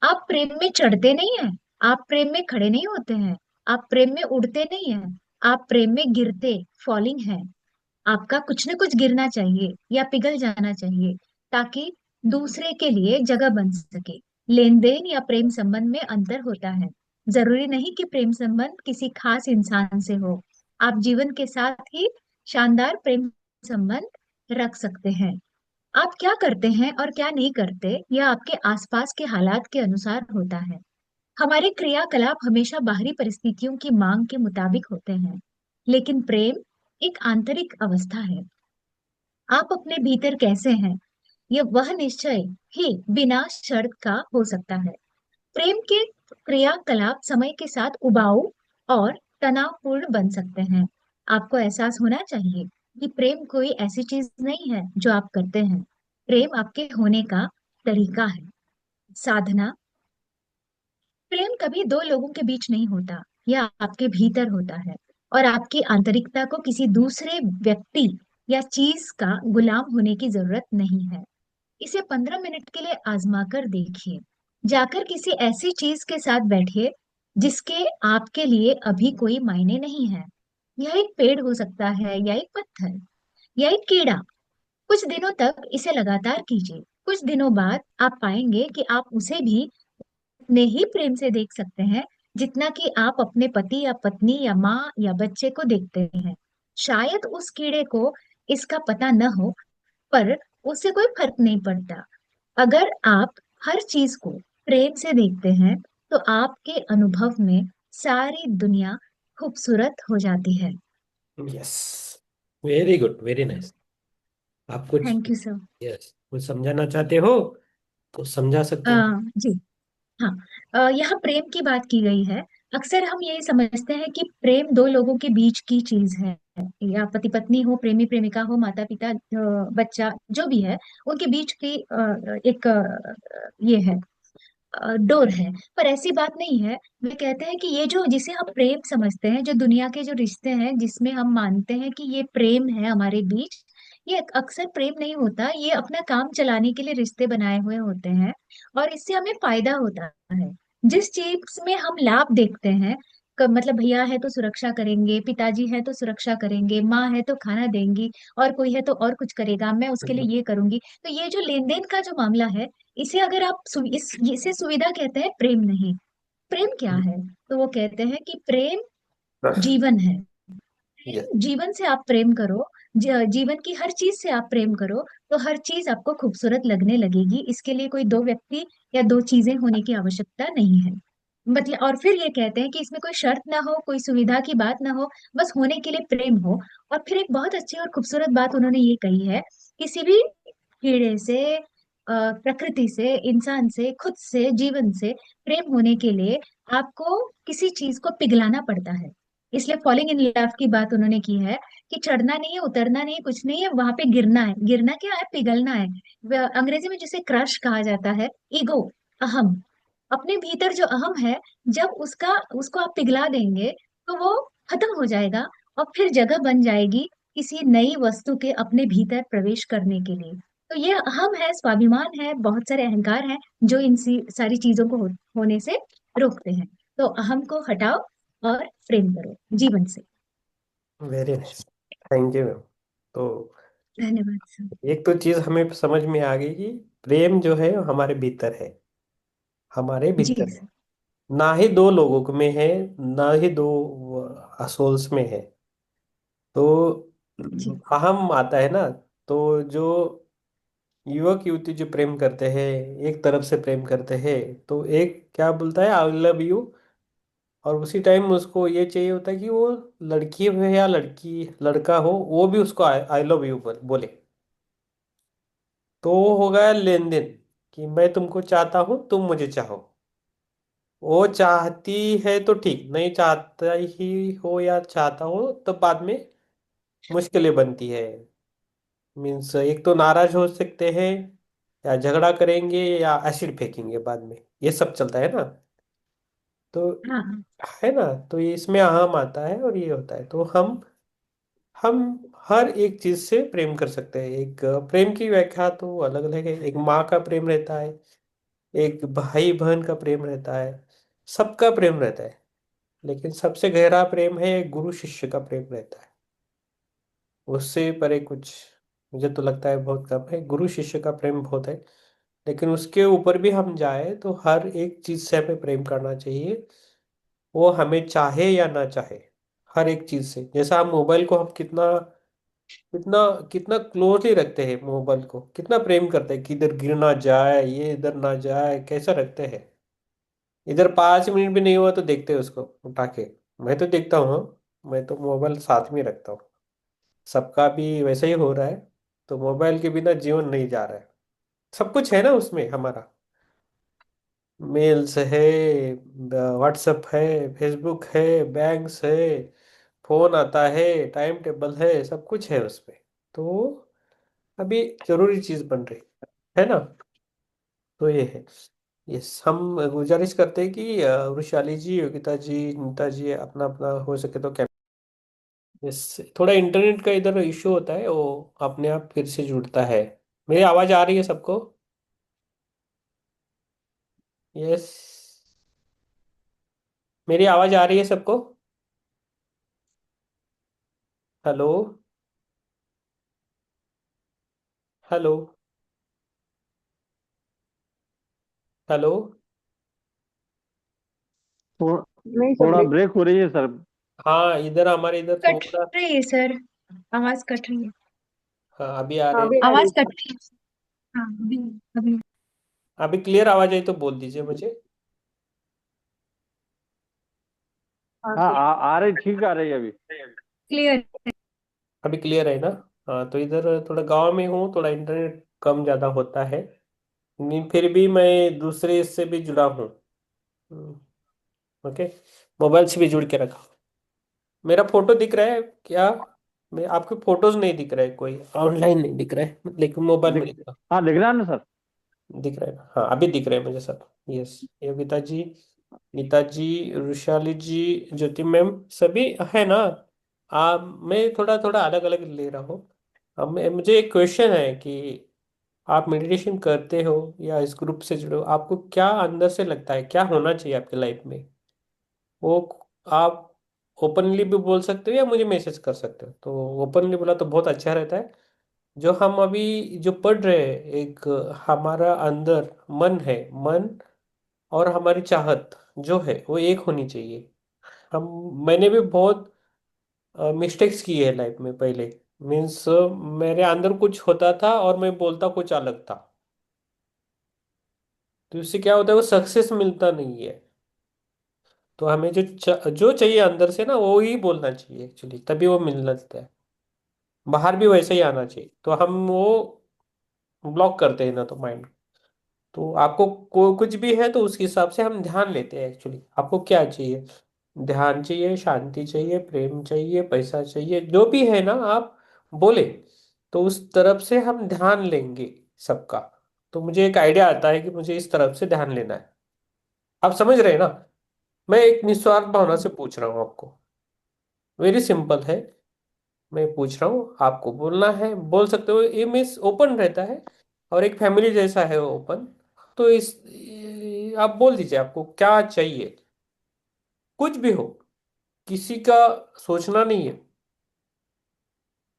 आप प्रेम में चढ़ते नहीं हैं, आप प्रेम में खड़े नहीं होते हैं, आप प्रेम में उड़ते नहीं हैं, आप प्रेम में गिरते, फॉलिंग है। आपका कुछ न कुछ गिरना चाहिए या पिघल जाना चाहिए ताकि दूसरे के लिए जगह बन सके। लेन देन या प्रेम संबंध में अंतर होता है। जरूरी नहीं कि प्रेम संबंध किसी खास इंसान से हो। आप जीवन के साथ ही शानदार प्रेम संबंध रख सकते हैं। आप क्या करते हैं और क्या नहीं करते यह आपके आसपास के हालात के अनुसार होता है। हमारे क्रियाकलाप हमेशा बाहरी परिस्थितियों की मांग के मुताबिक होते हैं, लेकिन प्रेम एक आंतरिक अवस्था है। आप अपने भीतर कैसे हैं यह वह निश्चय ही बिना शर्त का हो सकता है। प्रेम के क्रियाकलाप समय के साथ उबाऊ और तनावपूर्ण बन सकते हैं। आपको एहसास होना चाहिए कि प्रेम कोई ऐसी चीज नहीं है जो आप करते हैं। प्रेम आपके होने का तरीका है। साधना। प्रेम कभी दो लोगों के बीच नहीं होता, यह आपके भीतर होता है और आपकी आंतरिकता को किसी दूसरे व्यक्ति या चीज का गुलाम होने की जरूरत नहीं है। इसे 15 मिनट के लिए आजमा कर देखिए। जाकर किसी ऐसी चीज के साथ बैठिए जिसके आपके लिए अभी कोई मायने नहीं है। यह एक पेड़ हो सकता है या एक पत्थर या एक कीड़ा। कुछ दिनों तक इसे लगातार कीजिए। कुछ दिनों बाद आप पाएंगे कि आप उसे भी उतने ही प्रेम से देख सकते हैं जितना कि आप अपने पति या पत्नी या माँ या बच्चे को देखते हैं। शायद उस कीड़े को इसका पता न हो, पर उससे कोई फर्क नहीं पड़ता। अगर आप हर चीज को प्रेम से देखते हैं तो आपके अनुभव में सारी दुनिया खूबसूरत हो जाती है। Yes, very good, very nice. आप कुछ, थैंक यू सर। यस, कुछ समझाना चाहते हो तो समझा सकते हो। जी हाँ। यहाँ प्रेम की बात की गई है। अक्सर हम ये समझते हैं कि प्रेम दो लोगों के बीच की चीज है, या पति पत्नी हो, प्रेमी प्रेमिका हो, माता पिता, बच्चा, जो भी है, उनके बीच की एक ये है, डोर है। पर ऐसी बात नहीं है। वे कहते हैं कि ये जो जिसे हम प्रेम समझते हैं, जो दुनिया के जो रिश्ते हैं जिसमें हम मानते हैं कि ये प्रेम है हमारे बीच, ये अक्सर प्रेम नहीं होता। ये अपना काम चलाने के लिए रिश्ते बनाए हुए होते हैं, और इससे हमें फायदा होता है। जिस चीज में हम लाभ देखते हैं, मतलब भैया है तो सुरक्षा करेंगे, पिताजी है तो सुरक्षा करेंगे, माँ है तो खाना देंगी, और कोई है तो और कुछ करेगा, मैं उसके लिए ये करूंगी। तो ये जो लेन देन का जो मामला है, इसे अगर आप इसे सुविधा कहते हैं, प्रेम नहीं। प्रेम क्या है? तो वो कहते हैं कि प्रेम जीवन है। यस। जीवन से आप प्रेम करो, जीवन की हर चीज से आप प्रेम करो, तो हर चीज आपको खूबसूरत लगने लगेगी। इसके लिए कोई दो व्यक्ति या दो चीजें होने की आवश्यकता नहीं है। मतलब, और फिर ये कहते हैं कि इसमें कोई शर्त ना हो, कोई सुविधा की बात ना हो, बस होने के लिए प्रेम हो। और फिर एक बहुत अच्छी और खूबसूरत बात उन्होंने ये कही है, किसी भी कीड़े से, प्रकृति से, इंसान से, खुद से, जीवन से प्रेम होने के लिए आपको किसी चीज को पिघलाना पड़ता है। इसलिए फॉलिंग इन लव की बात उन्होंने की है, कि चढ़ना नहीं है, उतरना नहीं है, कुछ नहीं है, वहां पे गिरना है। गिरना क्या है? पिघलना है। अंग्रेजी में जिसे क्रश कहा जाता है, ईगो, अहम, अपने भीतर जो अहम है, जब उसको आप पिघला देंगे तो वो खत्म हो जाएगा, और फिर जगह बन जाएगी किसी नई वस्तु के अपने भीतर प्रवेश करने के लिए। तो ये अहम है, स्वाभिमान है, बहुत सारे अहंकार हैं जो इन सारी चीजों को होने से रोकते हैं। तो अहम को हटाओ और प्रेम करो जीवन से। Very nice, thank you ma'am. तो धन्यवाद सर। एक तो चीज हमें समझ में आ गई कि प्रेम जो है वो हमारे भीतर है, हमारे जी भीतर है। सर। ना ही दो लोगों में है, ना ही दो सोल्स में है। तो जी अहम आता है ना, तो जो युवक युवती जो प्रेम करते हैं, एक तरफ से प्रेम करते हैं, तो एक क्या बोलता है, आई लव यू, और उसी टाइम उसको ये चाहिए होता है कि वो लड़की हो या लड़की लड़का हो, वो भी उसको आई लव यू बोले। तो वो हो गया लेन देन, कि मैं तुमको चाहता हूँ, तुम मुझे चाहो। वो चाहती है तो ठीक, नहीं चाहता ही हो या चाहता हो तो बाद में मुश्किलें बनती है। मीन्स एक तो नाराज हो सकते हैं, या झगड़ा करेंगे, या एसिड फेंकेंगे बाद में, ये सब चलता है ना। तो हाँ हाँ। है ना, तो ये इसमें अहम आता है और ये होता है। तो हम हर एक चीज से प्रेम कर सकते हैं। एक प्रेम की व्याख्या तो अलग अलग है। एक माँ का प्रेम रहता है, एक भाई बहन का प्रेम रहता है, सबका प्रेम रहता है। लेकिन सबसे गहरा प्रेम है गुरु शिष्य का प्रेम रहता है। उससे परे कुछ मुझे तो लगता है बहुत कम है। गुरु शिष्य का प्रेम बहुत है, लेकिन उसके ऊपर भी हम जाए तो हर एक चीज से हमें प्रेम करना चाहिए, वो हमें चाहे या ना चाहे। हर एक चीज से, जैसा हम मोबाइल को हम कितना कितना कितना क्लोजली रखते हैं, मोबाइल को कितना प्रेम करते हैं कि इधर गिर ना जाए, ये इधर ना जाए, कैसा रखते हैं। इधर 5 मिनट भी नहीं हुआ तो देखते हैं उसको उठा के। मैं तो देखता हूँ, मैं तो मोबाइल साथ में रखता हूँ। सबका भी वैसा ही हो रहा है। तो मोबाइल के बिना जीवन नहीं जा रहा है। सब कुछ है ना उसमें हमारा, मेल्स है, व्हाट्सएप है, फेसबुक है, बैंक्स है, फोन आता है, टाइम टेबल है, सब कुछ है उसमें। तो अभी जरूरी चीज बन रही है ना। तो ये है। यस, हम गुजारिश करते हैं कि वृषाली जी, योगिता जी, नीता जी, अपना अपना हो सके तो क्या। यस, थोड़ा इंटरनेट का इधर इशू होता है, वो अपने आप फिर से जुड़ता है। मेरी आवाज आ रही है सबको? यस, मेरी आवाज आ रही है सबको? हेलो? हेलो? हेलो? थोड़ा नहीं सब थोड़ा ब्रेक। ब्रेक हो रही है सर। हाँ, इधर हमारे इधर कट थोड़ा। रही है सर, आवाज कट रही है। हाँ, अभी आ हाँ रहे। भी आ रही आवाज है। कट रही है। हाँ, अभी अभी अभी क्लियर आवाज आई तो बोल दीजिए मुझे। हाँ हाँ, सर। आ रही, ठीक आ रही है अभी। क्लियर। अभी क्लियर है ना? हाँ, तो इधर थोड़ा गांव में हूँ, थोड़ा इंटरनेट कम ज़्यादा होता है। नहीं, फिर भी मैं दूसरे इससे भी जुड़ा हूँ। ओके, मोबाइल से भी जुड़ के रखा। मेरा फोटो दिख रहा है क्या? मैं आपके फोटोज नहीं दिख रहा है, कोई ऑनलाइन नहीं दिख रहा है, लेकिन मोबाइल में दिख दिख रहा। हाँ, दिख रहा है ना सर? दिख रहा है ना? हाँ, अभी दिख रहा है मुझे सब। यस, योगिता जी, नीता जी, रुशाली जी, ज्योति मैम, सभी है ना? मैं थोड़ा थोड़ा अलग अलग ले रहा हूँ। अब मुझे एक क्वेश्चन है कि आप मेडिटेशन करते हो या इस ग्रुप से जुड़े हो, आपको क्या अंदर से लगता है क्या होना चाहिए आपकी लाइफ में? वो आप ओपनली भी बोल सकते हो या मुझे मैसेज कर सकते हो। तो ओपनली बोला तो बहुत अच्छा रहता है। जो हम अभी जो पढ़ रहे हैं, एक हमारा अंदर मन है, मन और हमारी चाहत जो है वो एक होनी चाहिए। हम मैंने भी बहुत मिस्टेक्स की है लाइफ में पहले। मीन्स मेरे अंदर कुछ होता था और मैं बोलता कुछ अलग था। तो इससे क्या होता है, वो सक्सेस मिलता नहीं है। तो हमें जो चाहिए अंदर से ना, वो ही बोलना चाहिए एक्चुअली, तभी वो मिलना लगता है। बाहर भी वैसे ही आना चाहिए, तो हम वो ब्लॉक करते हैं ना तो माइंड। तो आपको कुछ भी है तो उसके हिसाब से हम ध्यान लेते हैं एक्चुअली। आपको क्या चाहिए? ध्यान चाहिए, शांति चाहिए, प्रेम चाहिए, पैसा चाहिए, जो भी है ना आप बोले, तो उस तरफ से हम ध्यान लेंगे सबका। तो मुझे एक आइडिया आता है कि मुझे इस तरफ से ध्यान लेना है। आप समझ रहे हैं ना? मैं एक निस्वार्थ भावना से पूछ रहा हूँ आपको। वेरी सिंपल है। मैं पूछ रहा हूँ, आपको बोलना है, बोल सकते हो, ये मिस ओपन रहता है और एक फैमिली जैसा है वो ओपन। तो आप बोल दीजिए आपको क्या चाहिए। कुछ भी हो, किसी का सोचना नहीं है,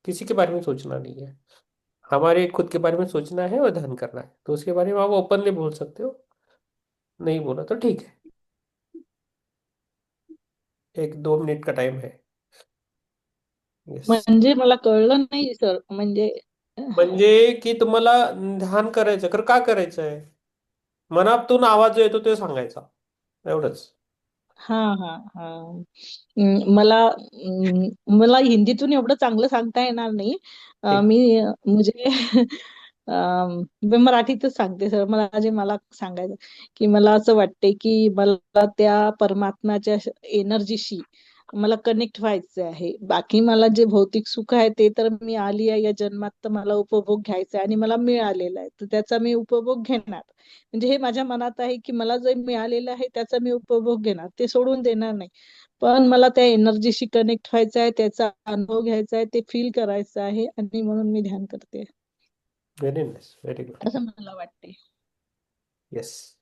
किसी के बारे में सोचना नहीं है। हमारे खुद के बारे में सोचना है और ध्यान करना है, तो उसके बारे में आप ओपनली बोल सकते हो। नहीं बोला तो ठीक है, 1-2 मिनट का टाइम है। यस। म्हणजे मला कळलं नाही सर, म्हणजे म्हणजे की तुम्हाला ध्यान करायचं, तर का करायचं आहे? मनातून आवाज जो येतो ते सांगायचा, एवढंच. हा हा हा मला मला हिंदीतून एवढं चांगलं सांगता येणार नाही. ठीक. मी म्हणजे मी मराठीतच सांगते सर. मला सांगायचं की मला असं वाटते की मला त्या परमात्म्याच्या एनर्जीशी मला कनेक्ट व्हायचं आहे. बाकी मला जे भौतिक सुख आहे ते तर मी आली आहे या जन्मात, तर मला उपभोग घ्यायचा आहे आणि मला मिळालेला आहे, तर त्याचा मी उपभोग घेणार. म्हणजे हे माझ्या मनात आहे की मला जे मिळालेलं आहे त्याचा मी उपभोग घेणार, ते सोडून देणार नाही. पण मला त्या एनर्जीशी कनेक्ट व्हायचं आहे, त्याचा अनुभव घ्यायचा आहे, ते फील करायचं आहे, आणि म्हणून मी ध्यान करते व्हेरी नाईस, व्हेरी गुड. असं मला वाटते. येस.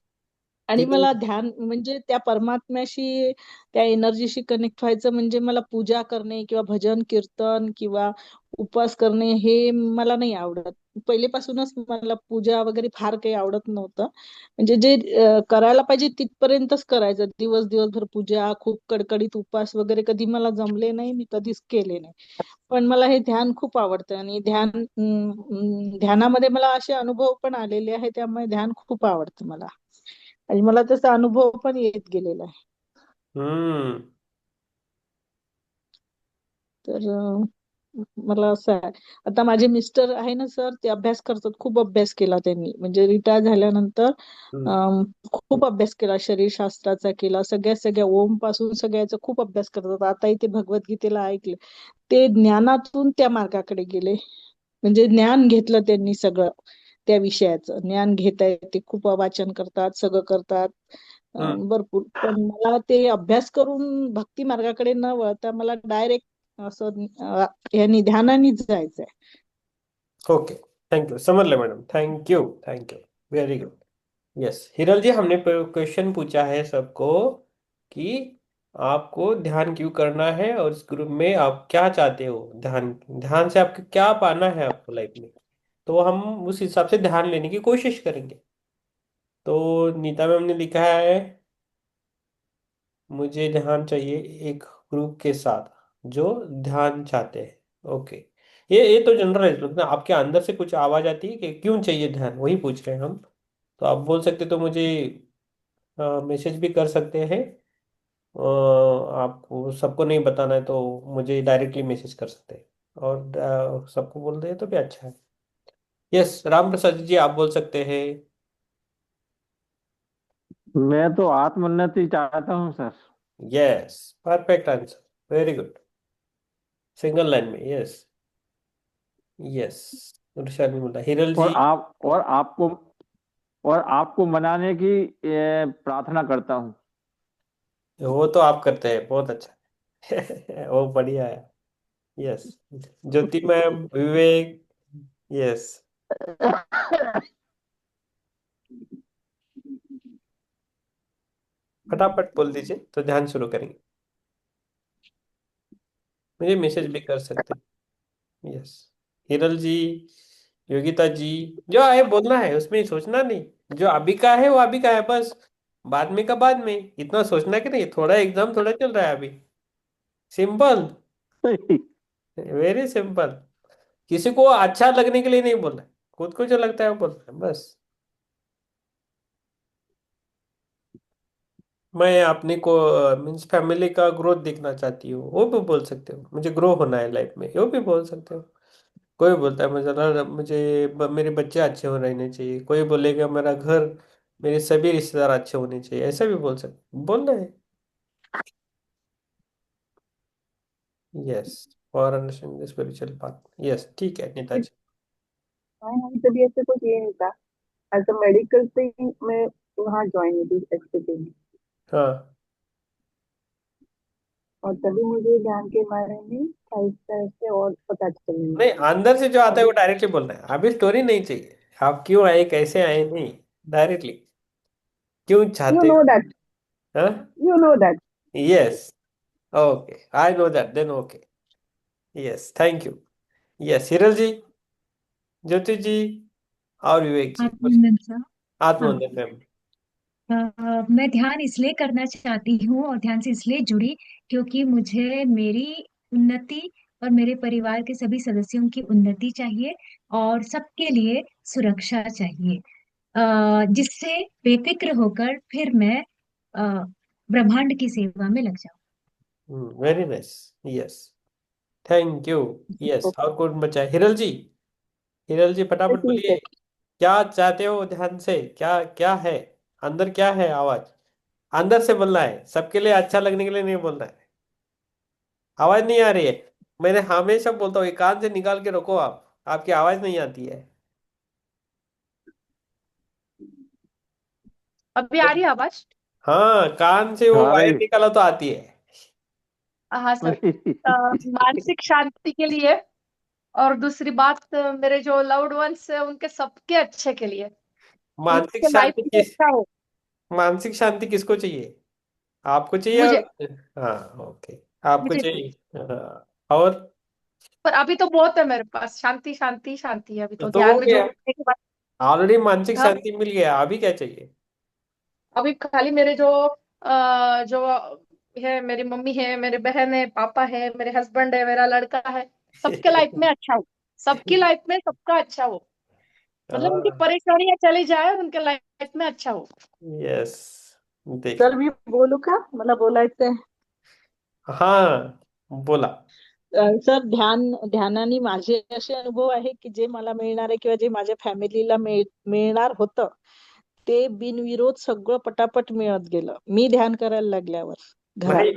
आणि ती मला ध्यान म्हणजे त्या परमात्म्याशी, त्या एनर्जीशी कनेक्ट व्हायचं म्हणजे मला पूजा करणे किंवा भजन कीर्तन किंवा उपवास करणे हे मला नाही आवडत. पहिलेपासूनच मला पूजा वगैरे फार काही आवडत नव्हतं. म्हणजे जे करायला पाहिजे तिथपर्यंतच करायचं. दिवसभर पूजा, खूप कडकडीत उपवास वगैरे कधी मला जमले नाही, मी कधीच केले नाही. पण मला हे ध्यान खूप आवडतं आणि ध्यानामध्ये मला असे अनुभव पण आलेले आहेत, त्यामुळे ध्यान खूप आवडतं मला आणि मला त्याचा अनुभव पण येत गेलेला आहे. हम्म. तर मला असं आहे. आता माझे मिस्टर आहे ना सर, ते अभ्यास करतात. खूप अभ्यास केला त्यांनी, म्हणजे रिटायर झाल्यानंतर हम्म. अम, खूप अभ्यास केला, शरीरशास्त्राचा केला, सगळ्या सगळ्या ओम पासून सगळ्याचा खूप अभ्यास करतात. आता इथे भगवद्गीतेला ऐकले, ते ज्ञानातून त्या मार्गाकडे गेले. म्हणजे ज्ञान घेतलं त्यांनी सगळं, त्या विषयाचं ज्ञान घेतायत ते. खूप वाचन करतात, सगळं करतात. हम्म. भरपूर. पण मला ते अभ्यास करून भक्ती मार्गाकडे न वळता मला डायरेक्ट असं यांनी ध्यानाने जायचंय. ओके, थँक्यू, समझ ले madam, thank you, thank you, very good. Yes, Hiral ji, हमने क्वेश्चन पूछा है सबको कि आपको ध्यान क्यों करना है और इस ग्रुप में आप क्या चाहते हो, ध्यान ध्यान से आपको क्या पाना है आपको लाइफ में। तो हम उस हिसाब से ध्यान लेने की कोशिश करेंगे। तो नीता मैम ने लिखा है, मुझे ध्यान चाहिए एक ग्रुप के साथ जो ध्यान चाहते हैं। ओके, ये तो जनरल है, लेकिन आपके अंदर से कुछ आवाज आती है कि क्यों चाहिए ध्यान, वही पूछ रहे हैं हम। तो आप बोल सकते तो मुझे मैसेज भी कर सकते हैं। आपको सबको नहीं बताना है तो मुझे डायरेक्टली मैसेज कर सकते हैं, और सबको बोल दे तो भी अच्छा है। यस, राम प्रसाद जी आप बोल सकते हैं। मैं तो आत्मोन्नति चाहता हूँ sir. Yes, perfect answer, very good. Single line में, यस। यस, शर्मी बोला हिरल और जी। आप और आपको मनाने की प्रार्थना करता हूँ। वो तो आप करते हैं, बहुत अच्छा है। वो बढ़िया है। यस, ज्योति मैम, विवेक। यस, फटाफट बोल दीजिए तो ध्यान शुरू करेंगे। मुझे मैसेज भी कर सकते हैं। यस, हिरल जी, योगिता जी, जो आए बोलना है, उसमें सोचना नहीं। जो अभी का है वो अभी का है बस। बाद में का बाद में, इतना सोचना कि नहीं, थोड़ा एग्जाम थोड़ा चल रहा है अभी। Simple, very simple. किसी को अच्छा लगने के लिए नहीं बोलना है, खुद को जो लगता है वो बोलना है बस। मैं अपनी को मीन्स फैमिली का ग्रोथ देखना चाहती हूँ, वो भी बोल सकते हो। मुझे ग्रो होना है लाइफ में, वो भी बोल सकते हो। कोई बोलता है मेरे बच्चे अच्छे हो रहने चाहिए, कोई बोलेगा मेरा घर, मेरे सभी रिश्तेदार अच्छे होने चाहिए, ऐसा भी बोल सकते, बोलना है। Yes, for understanding the spiritual path. Yes, ठीक है नेताजी। हाँ हाँ, तभी ऐसे कुछ ये नहीं था। एज अ मेडिकल से ही मैं वहाँ ज्वाइन हुई थी एक्सपीरियंस में। हाँ, और तभी मुझे ध्यान के बारे में इस तरह से और पता चलने नहीं, लगा। अंदर से जो आता है अभी वो डायरेक्टली बोलना है, अभी स्टोरी नहीं चाहिए। आप क्यों आए, कैसे आए, नहीं, डायरेक्टली क्यों यू चाहते नो हो। दैट, हाँ, you know that. Yes, okay, I know that, then okay. Yes, thank you. Yes, Hiral ji, Jyoti ji और विवेक जी कुछ। आत्मनिर्भर सर। हाँ। आत्मनिर्भर मैम। मैं ध्यान इसलिए करना चाहती हूँ और ध्यान से इसलिए जुड़ी क्योंकि मुझे मेरी उन्नति और मेरे परिवार के सभी सदस्यों की उन्नति चाहिए और सबके लिए सुरक्षा चाहिए, जिससे बेफिक्र होकर फिर मैं अ, ब्रह्मांड की सेवा में लग जाऊं। Very nice. Yes, thank you. Yes, और कौन बचा है, हिरल जी। हिरल जी फटाफट ठीक बोलिए, है। क्या चाहते हो ध्यान से, क्या क्या है, अंदर क्या है आवाज। अंदर से बोलना है, सबके लिए अच्छा लगने के लिए नहीं बोलना है। आवाज नहीं आ रही है, मैंने हमेशा बोलता हूँ, ये कान से निकाल के रखो आप, आपकी आवाज नहीं आती है। अभी आ रही है आवाज? हाँ, कान से वो आ वायर रही। निकाला तो आती है। हाँ सर। मानसिक शांति के लिए, और दूसरी बात मेरे जो लव्ड वंस है उनके सबके अच्छे के लिए, मानसिक उनके लाइफ शांति में किस अच्छा हो। मानसिक शांति किसको चाहिए, आपको चाहिए और। मुझे हाँ, ओके, आपको मुझे चाहिए। हाँ, और पर अभी तो बहुत है मेरे पास, शांति शांति शांति है अभी तो, तो हो ध्यान में गया, जुड़ने के बाद। ऑलरेडी मानसिक हाँ, शांति मिल गया, अभी क्या चाहिए। अभी खाली मेरे जो जो है, मेरी मम्मी है, मेरे बहन है, पापा है, मेरे हस्बैंड है, मेरा लड़का है, सबके लाइफ में अच्छा हो। सबकी लाइफ में सबका अच्छा हो, मतलब उनकी हाँ, परेशानियां चली जाए और उनके लाइफ में अच्छा हो। यस, सर देखिए। मी बोलू का? मला बोलायचंय. हाँ, बोला। सर, ध्यानाने माझे असे अनुभव आहे की जे मला मिळणार आहे किंवा जे माझ्या फॅमिलीला मिळणार होतं ते बिनविरोध सगळं पटापट मिळत गेलं मी ध्यान करायला लागल्यावर घरात. नाही,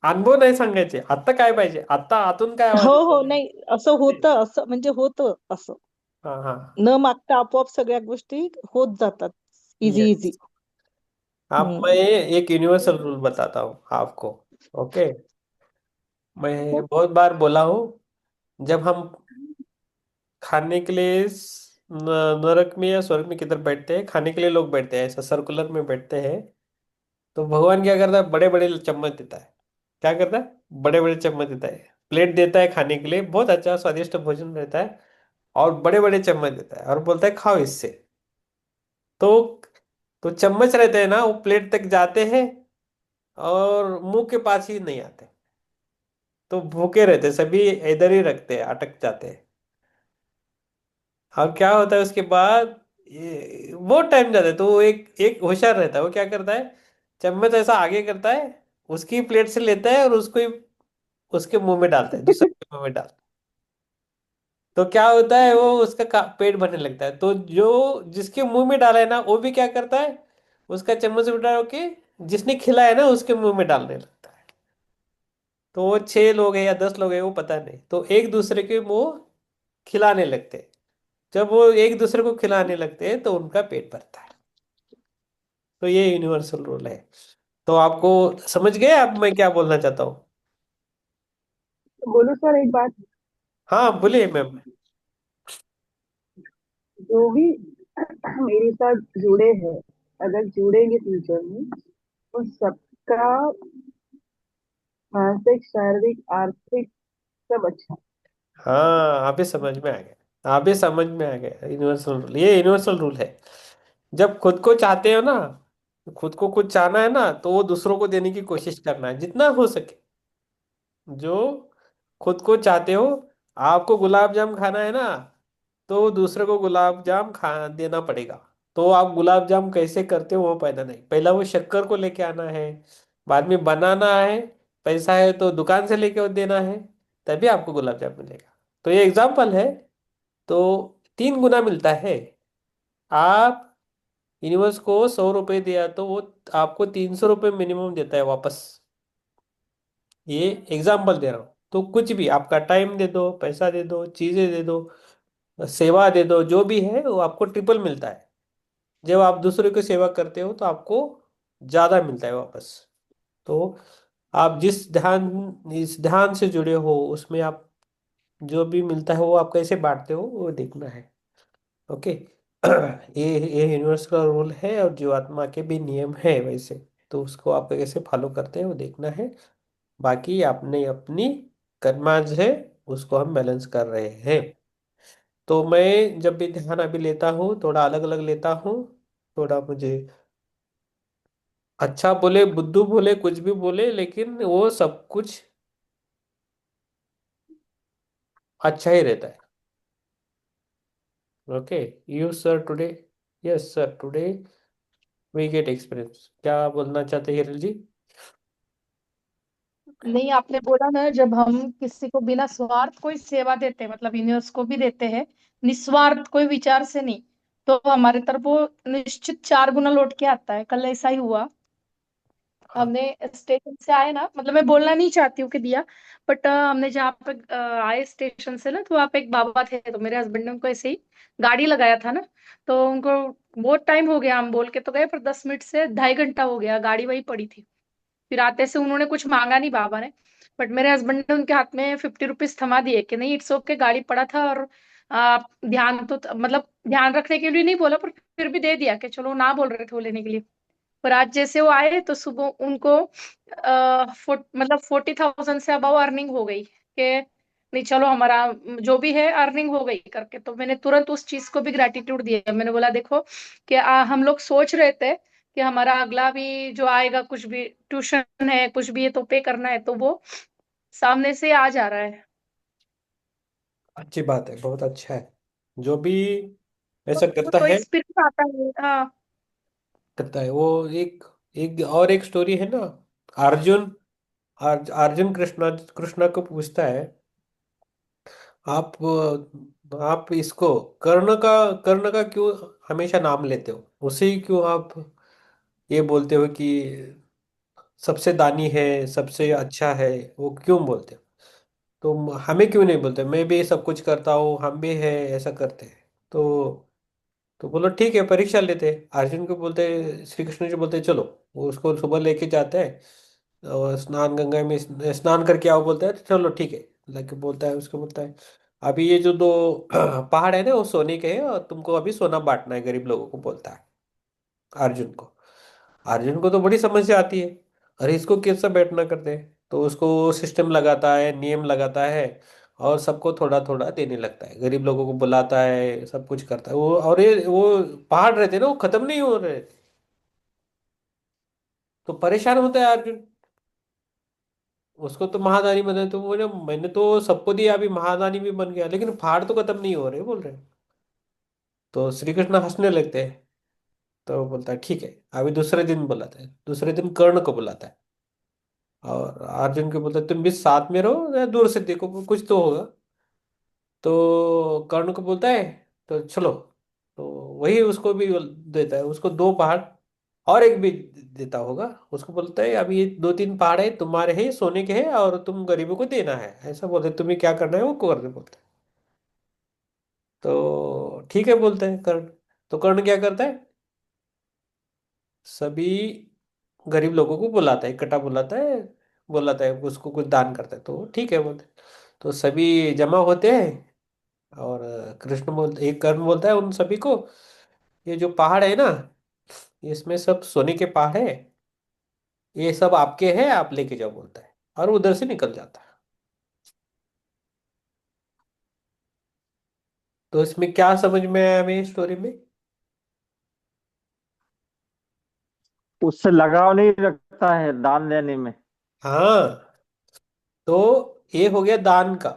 अनुभव नाही सांगायचे, आता काय पाहिजे, आता आतून काय आवाज हो येतो. हो, नाही असं होतं, असं म्हणजे होतं असं. हाँ हाँ, न मागता आपोआप सगळ्या गोष्टी होत जातात. Easy yes. इझी. आप, मैं हम्म. एक यूनिवर्सल रूल बताता हूँ आपको। ओके, मैं बहुत बार बोला हूँ, जब हम खाने के लिए नरक में या स्वर्ग में किधर बैठते हैं, खाने के लिए लोग बैठते हैं, ऐसा सर्कुलर में बैठते हैं, तो भगवान क्या करता है, बड़े बड़े चम्मच देता है। क्या करता है, बड़े बड़े चम्मच देता है, प्लेट देता है खाने के लिए, बहुत अच्छा स्वादिष्ट भोजन रहता है, और बड़े बड़े चम्मच देता है और बोलता है खाओ इससे। तो तो चम्मच रहते हैं ना, वो प्लेट तक जाते हैं और मुंह के पास ही नहीं आते, तो भूखे रहते हैं, सभी इधर ही रखते हैं, अटक जाते हैं। और क्या होता है उसके बाद, ये बहुत टाइम जाता है, तो वो एक एक होशियार रहता है, वो क्या करता है, चम्मच ऐसा आगे करता है, उसकी प्लेट से लेता है और उसको ही उसके मुंह में डालता है, दूसरे के मुंह में डालता है। तो क्या होता है, वो उसका पेट भरने लगता है। तो जो जिसके मुंह में डाला है ना, वो भी क्या करता है, उसका चम्मच उठा के जिसने खिलाया है ना उसके मुंह में डालने लगता है। तो वो 6 लोग हैं या 10 लोग हैं वो पता नहीं, तो एक दूसरे के मुंह खिलाने लगते हैं। जब वो एक दूसरे को खिलाने लगते हैं तो उनका पेट भरता है। तो ये यूनिवर्सल रूल है। तो आपको समझ गए आप मैं क्या बोलना चाहता हूँ? तो बोलो सर एक बात, हाँ बोलिए मैम। जो भी मेरे साथ जुड़े हैं, अगर जुड़ेंगे फ्यूचर में, उन सबका मानसिक, शारीरिक, आर्थिक सब अच्छा। हाँ आप ही समझ में आ गया, आप ही समझ में आ गया, यूनिवर्सल रूल, ये यूनिवर्सल रूल है। जब खुद को चाहते हो ना, खुद को कुछ चाहना है ना, तो वो दूसरों को देने की कोशिश करना है जितना हो सके। जो खुद को चाहते हो, आपको गुलाब जाम खाना है ना, तो दूसरे को गुलाब जाम खा देना पड़ेगा। तो आप गुलाब जाम कैसे करते हो वो पता नहीं, पहला वो शक्कर को लेके आना है, बाद में बनाना है, पैसा है तो दुकान से लेके देना है, तभी आपको गुलाब जाम मिलेगा। तो ये एग्जाम्पल है। तो 3 गुना मिलता है। आप यूनिवर्स को 100 रुपए दिया तो वो आपको 300 रुपये मिनिमम देता है वापस। ये एग्जाम्पल दे रहा हूँ। तो कुछ भी आपका टाइम दे दो, पैसा दे दो, चीजें दे दो, सेवा दे दो, जो भी है वो आपको ट्रिपल मिलता है। जब आप दूसरे की सेवा करते हो तो आपको ज्यादा मिलता है वापस। तो आप इस ध्यान से जुड़े हो उसमें आप जो भी मिलता है वो आप कैसे बांटते हो वो देखना है। ओके। ये यूनिवर्स का रूल है और जीवात्मा के भी नियम है वैसे। तो उसको आप कैसे फॉलो करते हैं वो देखना है। बाकी आपने अपनी कर्माज है, उसको हम बैलेंस कर रहे हैं। तो मैं जब भी ध्यान अभी लेता हूँ थोड़ा अलग अलग लेता हूँ। थोड़ा मुझे अच्छा बोले बुद्धू बोले कुछ भी बोले, लेकिन वो सब कुछ अच्छा ही रहता है। Okay. You sir today, yes sir today we get experience. क्या बोलना चाहते हैं हिरल जी? नहीं, आपने बोला ना, जब हम किसी को बिना स्वार्थ कोई सेवा देते हैं, मतलब यूनिवर्स को भी देते हैं, निस्वार्थ कोई विचार से नहीं, तो हमारे तरफ वो निश्चित 4 गुना लौट के आता है। कल ऐसा ही हुआ। हाँ। हमने स्टेशन से आए ना, मतलब मैं बोलना नहीं चाहती हूँ कि दिया, बट हमने जहाँ पे आए स्टेशन से ना, तो वहाँ पे एक बाबा थे, तो मेरे हस्बैंड ने उनको ऐसे ही गाड़ी लगाया था ना, तो उनको बहुत टाइम हो गया, हम बोल के तो गए, पर 10 मिनट से 2.5 घंटा हो गया, गाड़ी वही पड़ी थी। फिर आते से उन्होंने कुछ मांगा नहीं बाबा ने, बट मेरे हस्बैंड ने उनके हाथ में 50 रुपीज थमा दिए कि नहीं, इट्स ओके, गाड़ी पड़ा था, और ध्यान तो मतलब ध्यान रखने के लिए नहीं बोला, पर फिर भी दे दिया कि चलो, ना बोल रहे थे वो लेने के लिए। पर आज जैसे वो आए तो सुबह उनको मतलब 40,000 से अबव अर्निंग हो गई, कि नहीं चलो, हमारा जो भी है अर्निंग हो गई करके। तो मैंने तुरंत उस चीज को भी ग्रेटिट्यूड दिया, मैंने बोला देखो कि हम लोग सोच रहे थे कि हमारा अगला भी जो आएगा, कुछ भी ट्यूशन है, कुछ भी है तो पे करना है, तो वो सामने से आ जा रहा है। अच्छी बात है, बहुत अच्छा है। जो भी तो ऐसा वो करता तो है, एक्सपीरियंस आता है, हाँ। वो एक एक और एक स्टोरी है ना। अर्जुन, अर्जुन कृष्णा को पूछता है, आप आप इसको कर्ण का क्यों हमेशा नाम लेते हो, उसे ही क्यों आप ये बोलते हो कि सबसे दानी है, सबसे अच्छा है, वो क्यों बोलते हो? तो हमें क्यों नहीं बोलते, मैं भी सब कुछ करता हूँ, हम भी है ऐसा करते हैं। तो बोलो ठीक है परीक्षा लेते हैं। अर्जुन को बोलते, श्री कृष्ण जी बोलते चलो, वो उसको सुबह लेके जाते हैं और स्नान गंगा में स्नान करके आओ, बोलता है तो चलो ठीक है। लेके बोलता है, उसको बोलता है अभी ये जो 2 पहाड़ है ना वो सोने के हैं और तुमको अभी सोना बांटना है गरीब लोगों को, बोलता है अर्जुन को। अर्जुन को तो बड़ी समस्या आती है, अरे इसको कैसा बैठना करते हैं, तो उसको सिस्टम लगाता है, नियम लगाता है, और सबको थोड़ा थोड़ा देने लगता है, गरीब लोगों को बुलाता है, सब कुछ करता है वो। और ये वो पहाड़ रहते हैं ना वो खत्म नहीं हो रहे, तो परेशान होता है अर्जुन। उसको तो महादानी बने, तो मैंने तो सबको दिया, अभी महादानी भी बन गया, लेकिन पहाड़ तो खत्म नहीं हो रहे बोल रहे हैं। तो श्री कृष्ण हंसने लगते हैं। तो वो बोलता है ठीक है। अभी दूसरे दिन बुलाता है, दूसरे दिन कर्ण को बुलाता है और अर्जुन को बोलता है तुम भी साथ में रहो या दूर से देखो कुछ तो होगा। तो कर्ण को बोलता है तो चलो। तो वही उसको भी देता है, उसको दो पहाड़ और एक भी देता होगा। उसको बोलता है अभी ये दो तीन पहाड़ है तुम्हारे हैं, सोने के हैं और तुम गरीबों को देना है, ऐसा बोलते हैं। तुम्हें क्या करना है वो करने बोलते हैं। तो ठीक है बोलते हैं कर्ण। तो कर्ण क्या करता है, सभी गरीब लोगों को बुलाता है, इकट्ठा बुलाता है उसको कुछ दान करता है। तो ठीक है बोलते हैं। तो सभी जमा होते हैं और एक कर्ण बोलता है उन सभी को, ये जो पहाड़ है ना, इसमें सब सोने के पहाड़ है, ये सब आपके हैं, आप लेके जाओ बोलता है और उधर से निकल जाता है। तो इसमें क्या समझ में आया हमें स्टोरी में? उससे लगाव नहीं रखता है दान देने में। हाँ, तो ये हो गया दान का।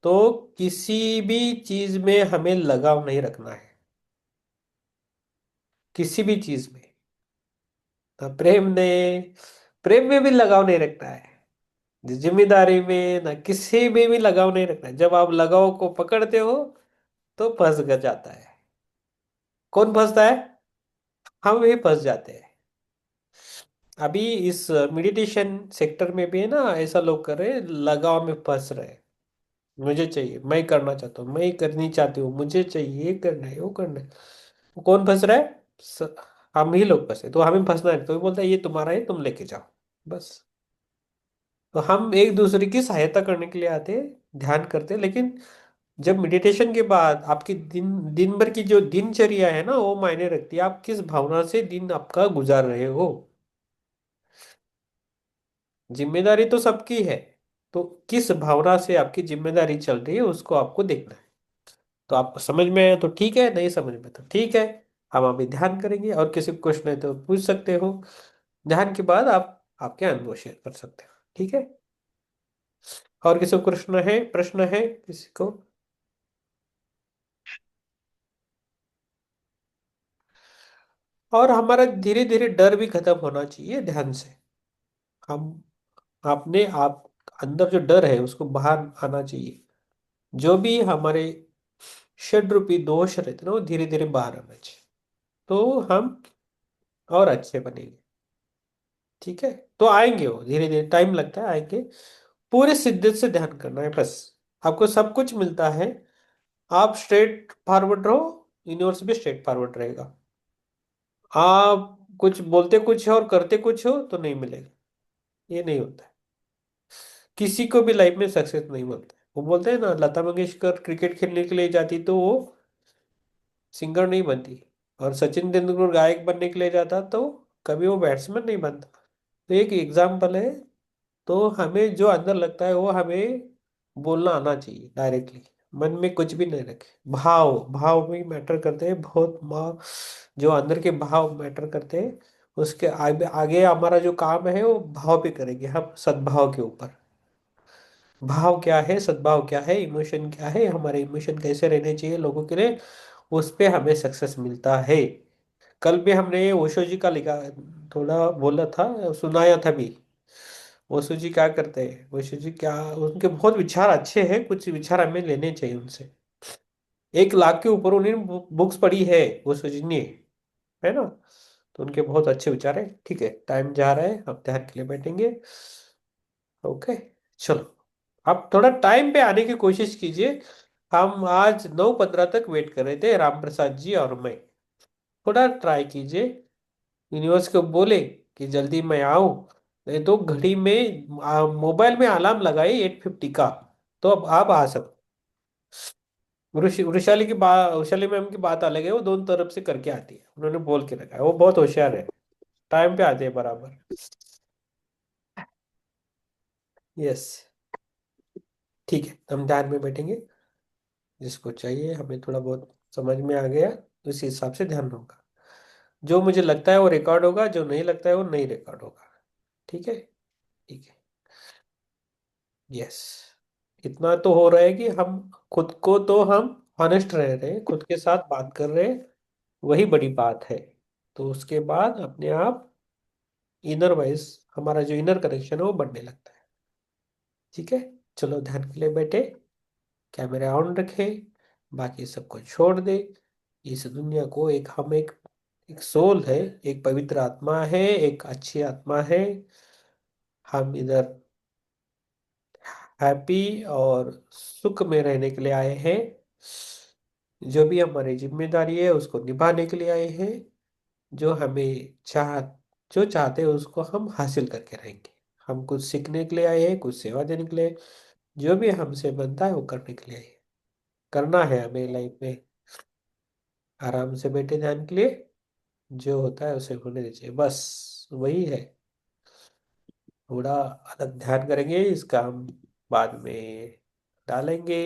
तो किसी भी चीज में हमें लगाव नहीं रखना है, किसी भी चीज में। ना प्रेम में भी लगाव नहीं रखना है, जिम्मेदारी में ना किसी में भी लगाव नहीं रखना है। जब आप लगाव को पकड़ते हो तो फंस गया जाता है। कौन फंसता है? हम भी फंस जाते हैं। अभी इस मेडिटेशन सेक्टर में भी है ना, ऐसा लोग कर रहे हैं, लगाव में फंस रहे हैं। मुझे चाहिए, मैं करना चाहता हूँ, मैं करनी चाहती हूँ, मुझे चाहिए, ये करना है वो करना है। वो कौन फंस रहा है? हम ही लोग फंसे। तो हमें फंसना है, तो ये बोलता है ये तुम्हारा है, तुम लेके जाओ बस। तो हम एक दूसरे की सहायता करने के लिए आते हैं, ध्यान करते हैं। लेकिन जब मेडिटेशन के बाद आपकी दिन दिन भर की जो दिनचर्या है ना, वो मायने रखती है। आप किस भावना से दिन आपका गुजार रहे हो। जिम्मेदारी तो सबकी है, तो किस भावना से आपकी जिम्मेदारी चल रही है उसको आपको देखना है। तो आपको समझ में आया तो ठीक है, नहीं समझ में तो ठीक है। हम अभी ध्यान करेंगे और किसी को क्वेश्चन है तो पूछ सकते हो। ध्यान के बाद आप आपके अनुभव शेयर कर सकते हो, ठीक है। और किसी को प्रश्न है किसी को? और हमारा धीरे धीरे डर भी खत्म होना चाहिए ध्यान से। हम अपने आप अंदर जो डर है उसको बाहर आना चाहिए। जो भी हमारे षड रूपी दोष रहते ना, वो धीरे धीरे बाहर आना चाहिए। तो हम और अच्छे बनेंगे, ठीक है। तो आएंगे, वो धीरे धीरे टाइम लगता है, आएंगे। पूरे शिद्दत से ध्यान करना है बस। आपको सब कुछ मिलता है। आप स्ट्रेट फॉरवर्ड रहो, यूनिवर्स भी स्ट्रेट फॉरवर्ड रहेगा। आप कुछ बोलते कुछ हो और करते कुछ हो तो नहीं मिलेगा, ये नहीं होता है। किसी को भी लाइफ में सक्सेस नहीं मिलता है। वो बोलते हैं ना, लता मंगेशकर क्रिकेट खेलने के लिए जाती तो वो सिंगर नहीं बनती, और सचिन तेंदुलकर गायक बनने के लिए जाता तो कभी वो बैट्समैन नहीं बनता। तो एक एग्जाम्पल है। तो हमें जो अंदर लगता है वो हमें बोलना आना चाहिए डायरेक्टली। मन में कुछ भी नहीं रखे। भाव भाव भी मैटर करते हैं बहुत। जो अंदर के भाव मैटर करते हैं। उसके आगे आगे हमारा जो काम है वो भाव पे करेंगे हम, सद्भाव के ऊपर। भाव क्या है, सद्भाव क्या है, इमोशन क्या है, हमारे इमोशन कैसे रहने चाहिए लोगों के लिए, उस पे हमें सक्सेस मिलता है। कल भी हमने ओशो जी का लिखा, थोड़ा बोला था, सुनाया था भी। ओशो जी क्या करते हैं, ओशो जी क्या, उनके बहुत विचार अच्छे हैं, कुछ विचार हमें लेने चाहिए उनसे। 1 लाख के ऊपर उन्होंने बुक्स पढ़ी है ओशो जी ने, है ना। तो उनके बहुत अच्छे विचार है। ठीक है, टाइम जा रहा है, अब ध्यान के लिए बैठेंगे। ओके, चलो। आप थोड़ा टाइम पे आने की कोशिश कीजिए। हम आज 9:15 तक वेट कर रहे थे, राम प्रसाद जी और मैं। थोड़ा ट्राई कीजिए, यूनिवर्स को बोले कि जल्दी मैं आऊं। नहीं तो घड़ी में मोबाइल में अलार्म लगाइए 8:50 का। तो अब आप आ सकते। वृशाली की बात, वृशाली मैम की बात अलग है, वो दोनों तरफ से करके आती है, उन्होंने बोल के रखा है, वो बहुत होशियार है। टाइम पे आते हैं बराबर। यस, ठीक है, हम ध्यान में बैठेंगे। जिसको चाहिए, हमें थोड़ा बहुत समझ में आ गया, उसी हिसाब से ध्यान होगा। जो मुझे लगता है वो रिकॉर्ड होगा, जो नहीं लगता है वो नहीं रिकॉर्ड होगा। ठीक है, ठीक है। यस, इतना तो हो रहा है कि हम खुद को तो हम ऑनेस्ट रह रहे हैं, खुद के साथ बात कर रहे हैं, वही बड़ी बात है। तो उसके बाद अपने आप इनर वाइज हमारा जो इनर कनेक्शन है वो बढ़ने लगता है। ठीक है, चलो ध्यान के लिए बैठे, कैमरा ऑन रखे, बाकी सबको छोड़ दे। इस दुनिया को एक सोल है, एक पवित्र आत्मा है, एक अच्छी आत्मा है। हम इधर हैप्पी और सुख में रहने के लिए आए हैं। जो भी हमारी जिम्मेदारी है उसको निभाने के लिए आए हैं। जो हमें जो चाहते हैं उसको हम हासिल करके रहेंगे। हम कुछ सीखने के लिए आए हैं, कुछ सेवा देने के लिए। जो भी हमसे बनता है वो करने के लिए आए हैं। करना है हमें लाइफ में। आराम से बैठे ध्यान के लिए, जो होता है उसे होने दीजिए, बस वही है। थोड़ा अलग ध्यान करेंगे, इसका हम बाद में डालेंगे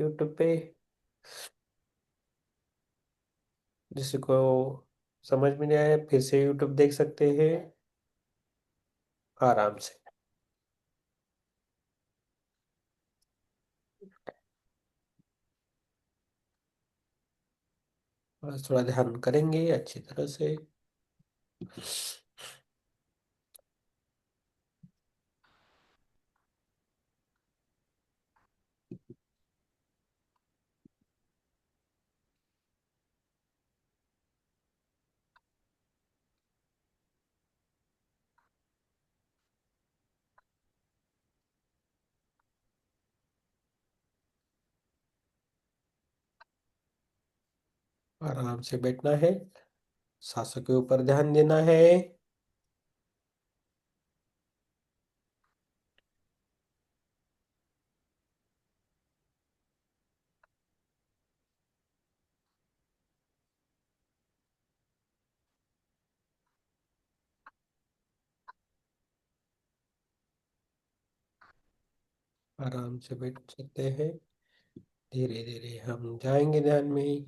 यूट्यूब पे। जिसको समझ में नहीं आया फिर से यूट्यूब देख सकते हैं आराम से। बस थोड़ा ध्यान करेंगे अच्छी तरह से। आराम से बैठना है, सांसों के ऊपर ध्यान देना है। आराम से बैठ सकते हैं। धीरे धीरे हम जाएंगे ध्यान में।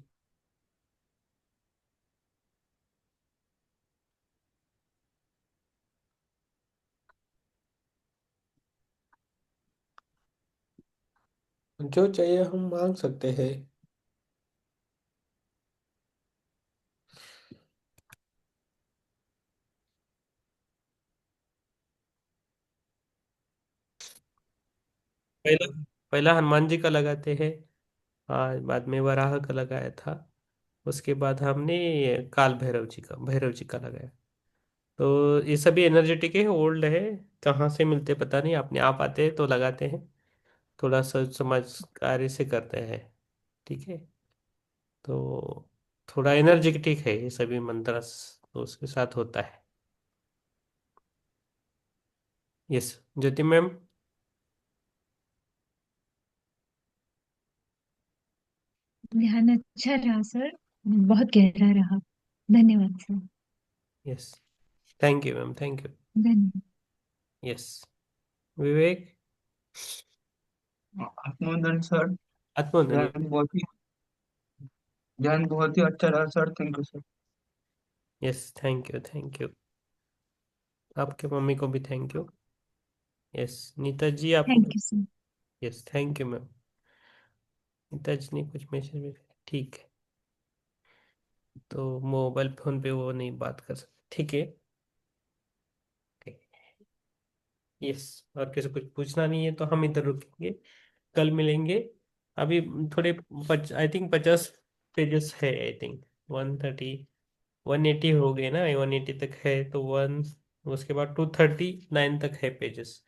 जो चाहिए हम मांग सकते हैं। पहला पहला हनुमान जी का लगाते हैं। हाँ, बाद में वराह का लगाया था। उसके बाद हमने काल भैरव जी का लगाया। तो ये सभी एनर्जेटिक है, ओल्ड है। कहाँ से मिलते पता नहीं, अपने आप आते हैं तो लगाते हैं। थोड़ा सोच समझ कार्य से करते हैं। ठीक है। तो थोड़ा एनर्जेटिक है ये सभी मंत्र, तो उसके साथ होता है। Yes, Jyoti ma'am. ध्यान अच्छा रहा सर, बहुत गहरा रहा। धन्यवाद sir. Yes, thank you ma'am, thank you. धन्यवाद। यस, विवेक। आत्मोदन सर। आत्मोदन। ध्यान बहुत ही ध्यान बहुत ही अच्छा रहा sir, thank you sir. Yes, thank you, thank you. आपके मम्मी को भी thank you. Yes, Neeta ji आपको। Thank you sir. Yes, thank you ma'am. Neeta ji ने कुछ मैसेज भी, ठीक है। तो मोबाइल फोन पे वो नहीं बात कर सकते, ठीक है। यस, और किसी कुछ पूछना नहीं है तो हम इधर रुकेंगे, कल मिलेंगे। अभी थोड़े आई थिंक 50 पेजेस है, आई थिंक 180 हो गए ना, 180 तक है तो वन, उसके बाद 239 तक है पेजेस।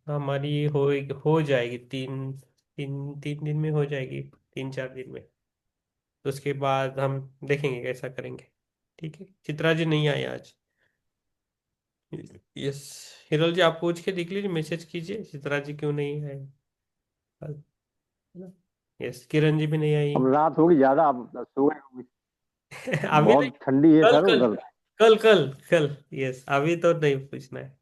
हमारी हो जाएगी, तीन तीन 3 दिन में हो जाएगी, 3-4 दिन में। तो उसके बाद हम देखेंगे कैसा करेंगे। ठीक है, चित्रा जी नहीं आए आज। यस, हिरल जी आप पूछ के देख लीजिए, मैसेज कीजिए चित्रा जी क्यों नहीं आए कल, है ना। यस, किरण जी भी नहीं आई। अब रात होगी ज्यादा, अब सुबह होगी। अभी नहीं, बहुत ठंडी है कल सर कल उधर। कल कल कल। यस, अभी तो नहीं पूछना है,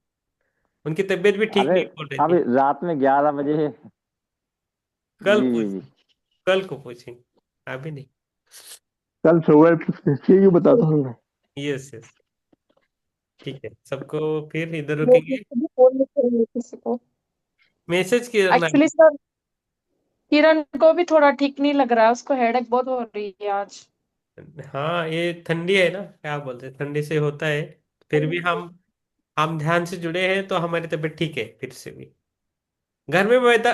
उनकी तबीयत भी ठीक अरे नहीं बोल रही अब थी। रात में 11 बजे है। कल जी जी पूछ जी। कल को पूछेंगे, अभी नहीं। कल सुबह ठीक है, बताता हूँ मैं। यस यस, ठीक है, सबको फिर इधर लोग रुकेंगे। भी फोन नहीं करेंगे किसी को। मैसेज करना है। एक्चुअली सर, किरण को भी थोड़ा ठीक नहीं लग रहा है, उसको हेडेक बहुत हो रही है आज। हाँ, ये ठंडी है ना, क्या बोलते हैं, ठंडी से होता है। फिर भी हम ध्यान से जुड़े हैं तो हमारी तबीयत ठीक है फिर से भी। घर में बैठे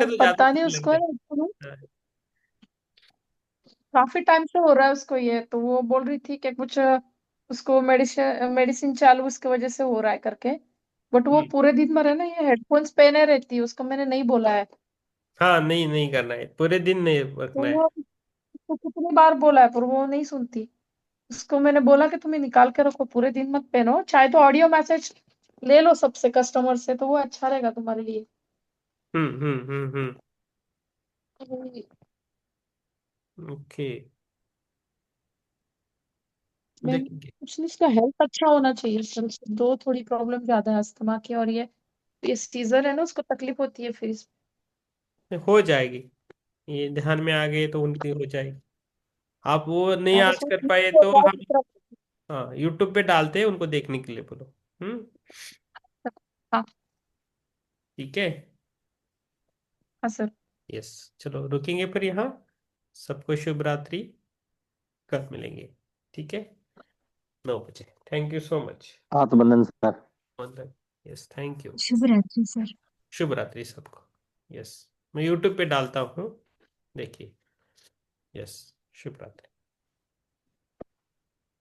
तो ज्यादा पता नहीं ठीक उसको लगता ना, है। हाँ। काफी टाइम से हो रहा है उसको ये, तो वो बोल रही थी कि कुछ उसको मेडिसिन मेडिसिन चालू उसकी वजह से हो रहा है करके। बट वो हम्म। पूरे दिन भर है ना ये हेडफोन्स पहने रहती है, उसको मैंने नहीं बोला है। हाँ, नहीं नहीं करना है, पूरे दिन नहीं तो रखना है। वो उसको कितनी बार बोला है पर वो नहीं सुनती। उसको मैंने बोला कि तुम्हें निकाल के रखो, पूरे दिन मत पहनो, चाहे तो ऑडियो मैसेज ले लो सबसे कस्टमर से, तो वो अच्छा रहेगा तुम्हारे लिए। ओके, मैं देखेंगे। कुछ नहीं, इसका हेल्थ अच्छा होना चाहिए सर, उसको दो थोड़ी प्रॉब्लम ज्यादा है अस्थमा की, और ये सीजर है ना, उसको तकलीफ होती है फिर हो जाएगी, ये ध्यान में आ गए तो उनकी हो जाएगी। आप वो नहीं ज्यादा आज कुछ कर पाए नहीं तो होता हम, हाँ, यूट्यूब पे डालते हैं, उनको देखने के लिए बोलो। हम्म। हाँ। ठीक है। हाँ सर। यस, चलो रुकेंगे फिर यहाँ। सबको शुभ रात्रि, कल मिलेंगे। ठीक है, 9 बजे। Thank you so much. हाथ बंधन सर। Yes, thank you. शुभ रात्रि सर। शुभ रात्रि सबको। यस, मैं यूट्यूब पे डालता हूँ, देखिए। यस, शुभ रात्रि।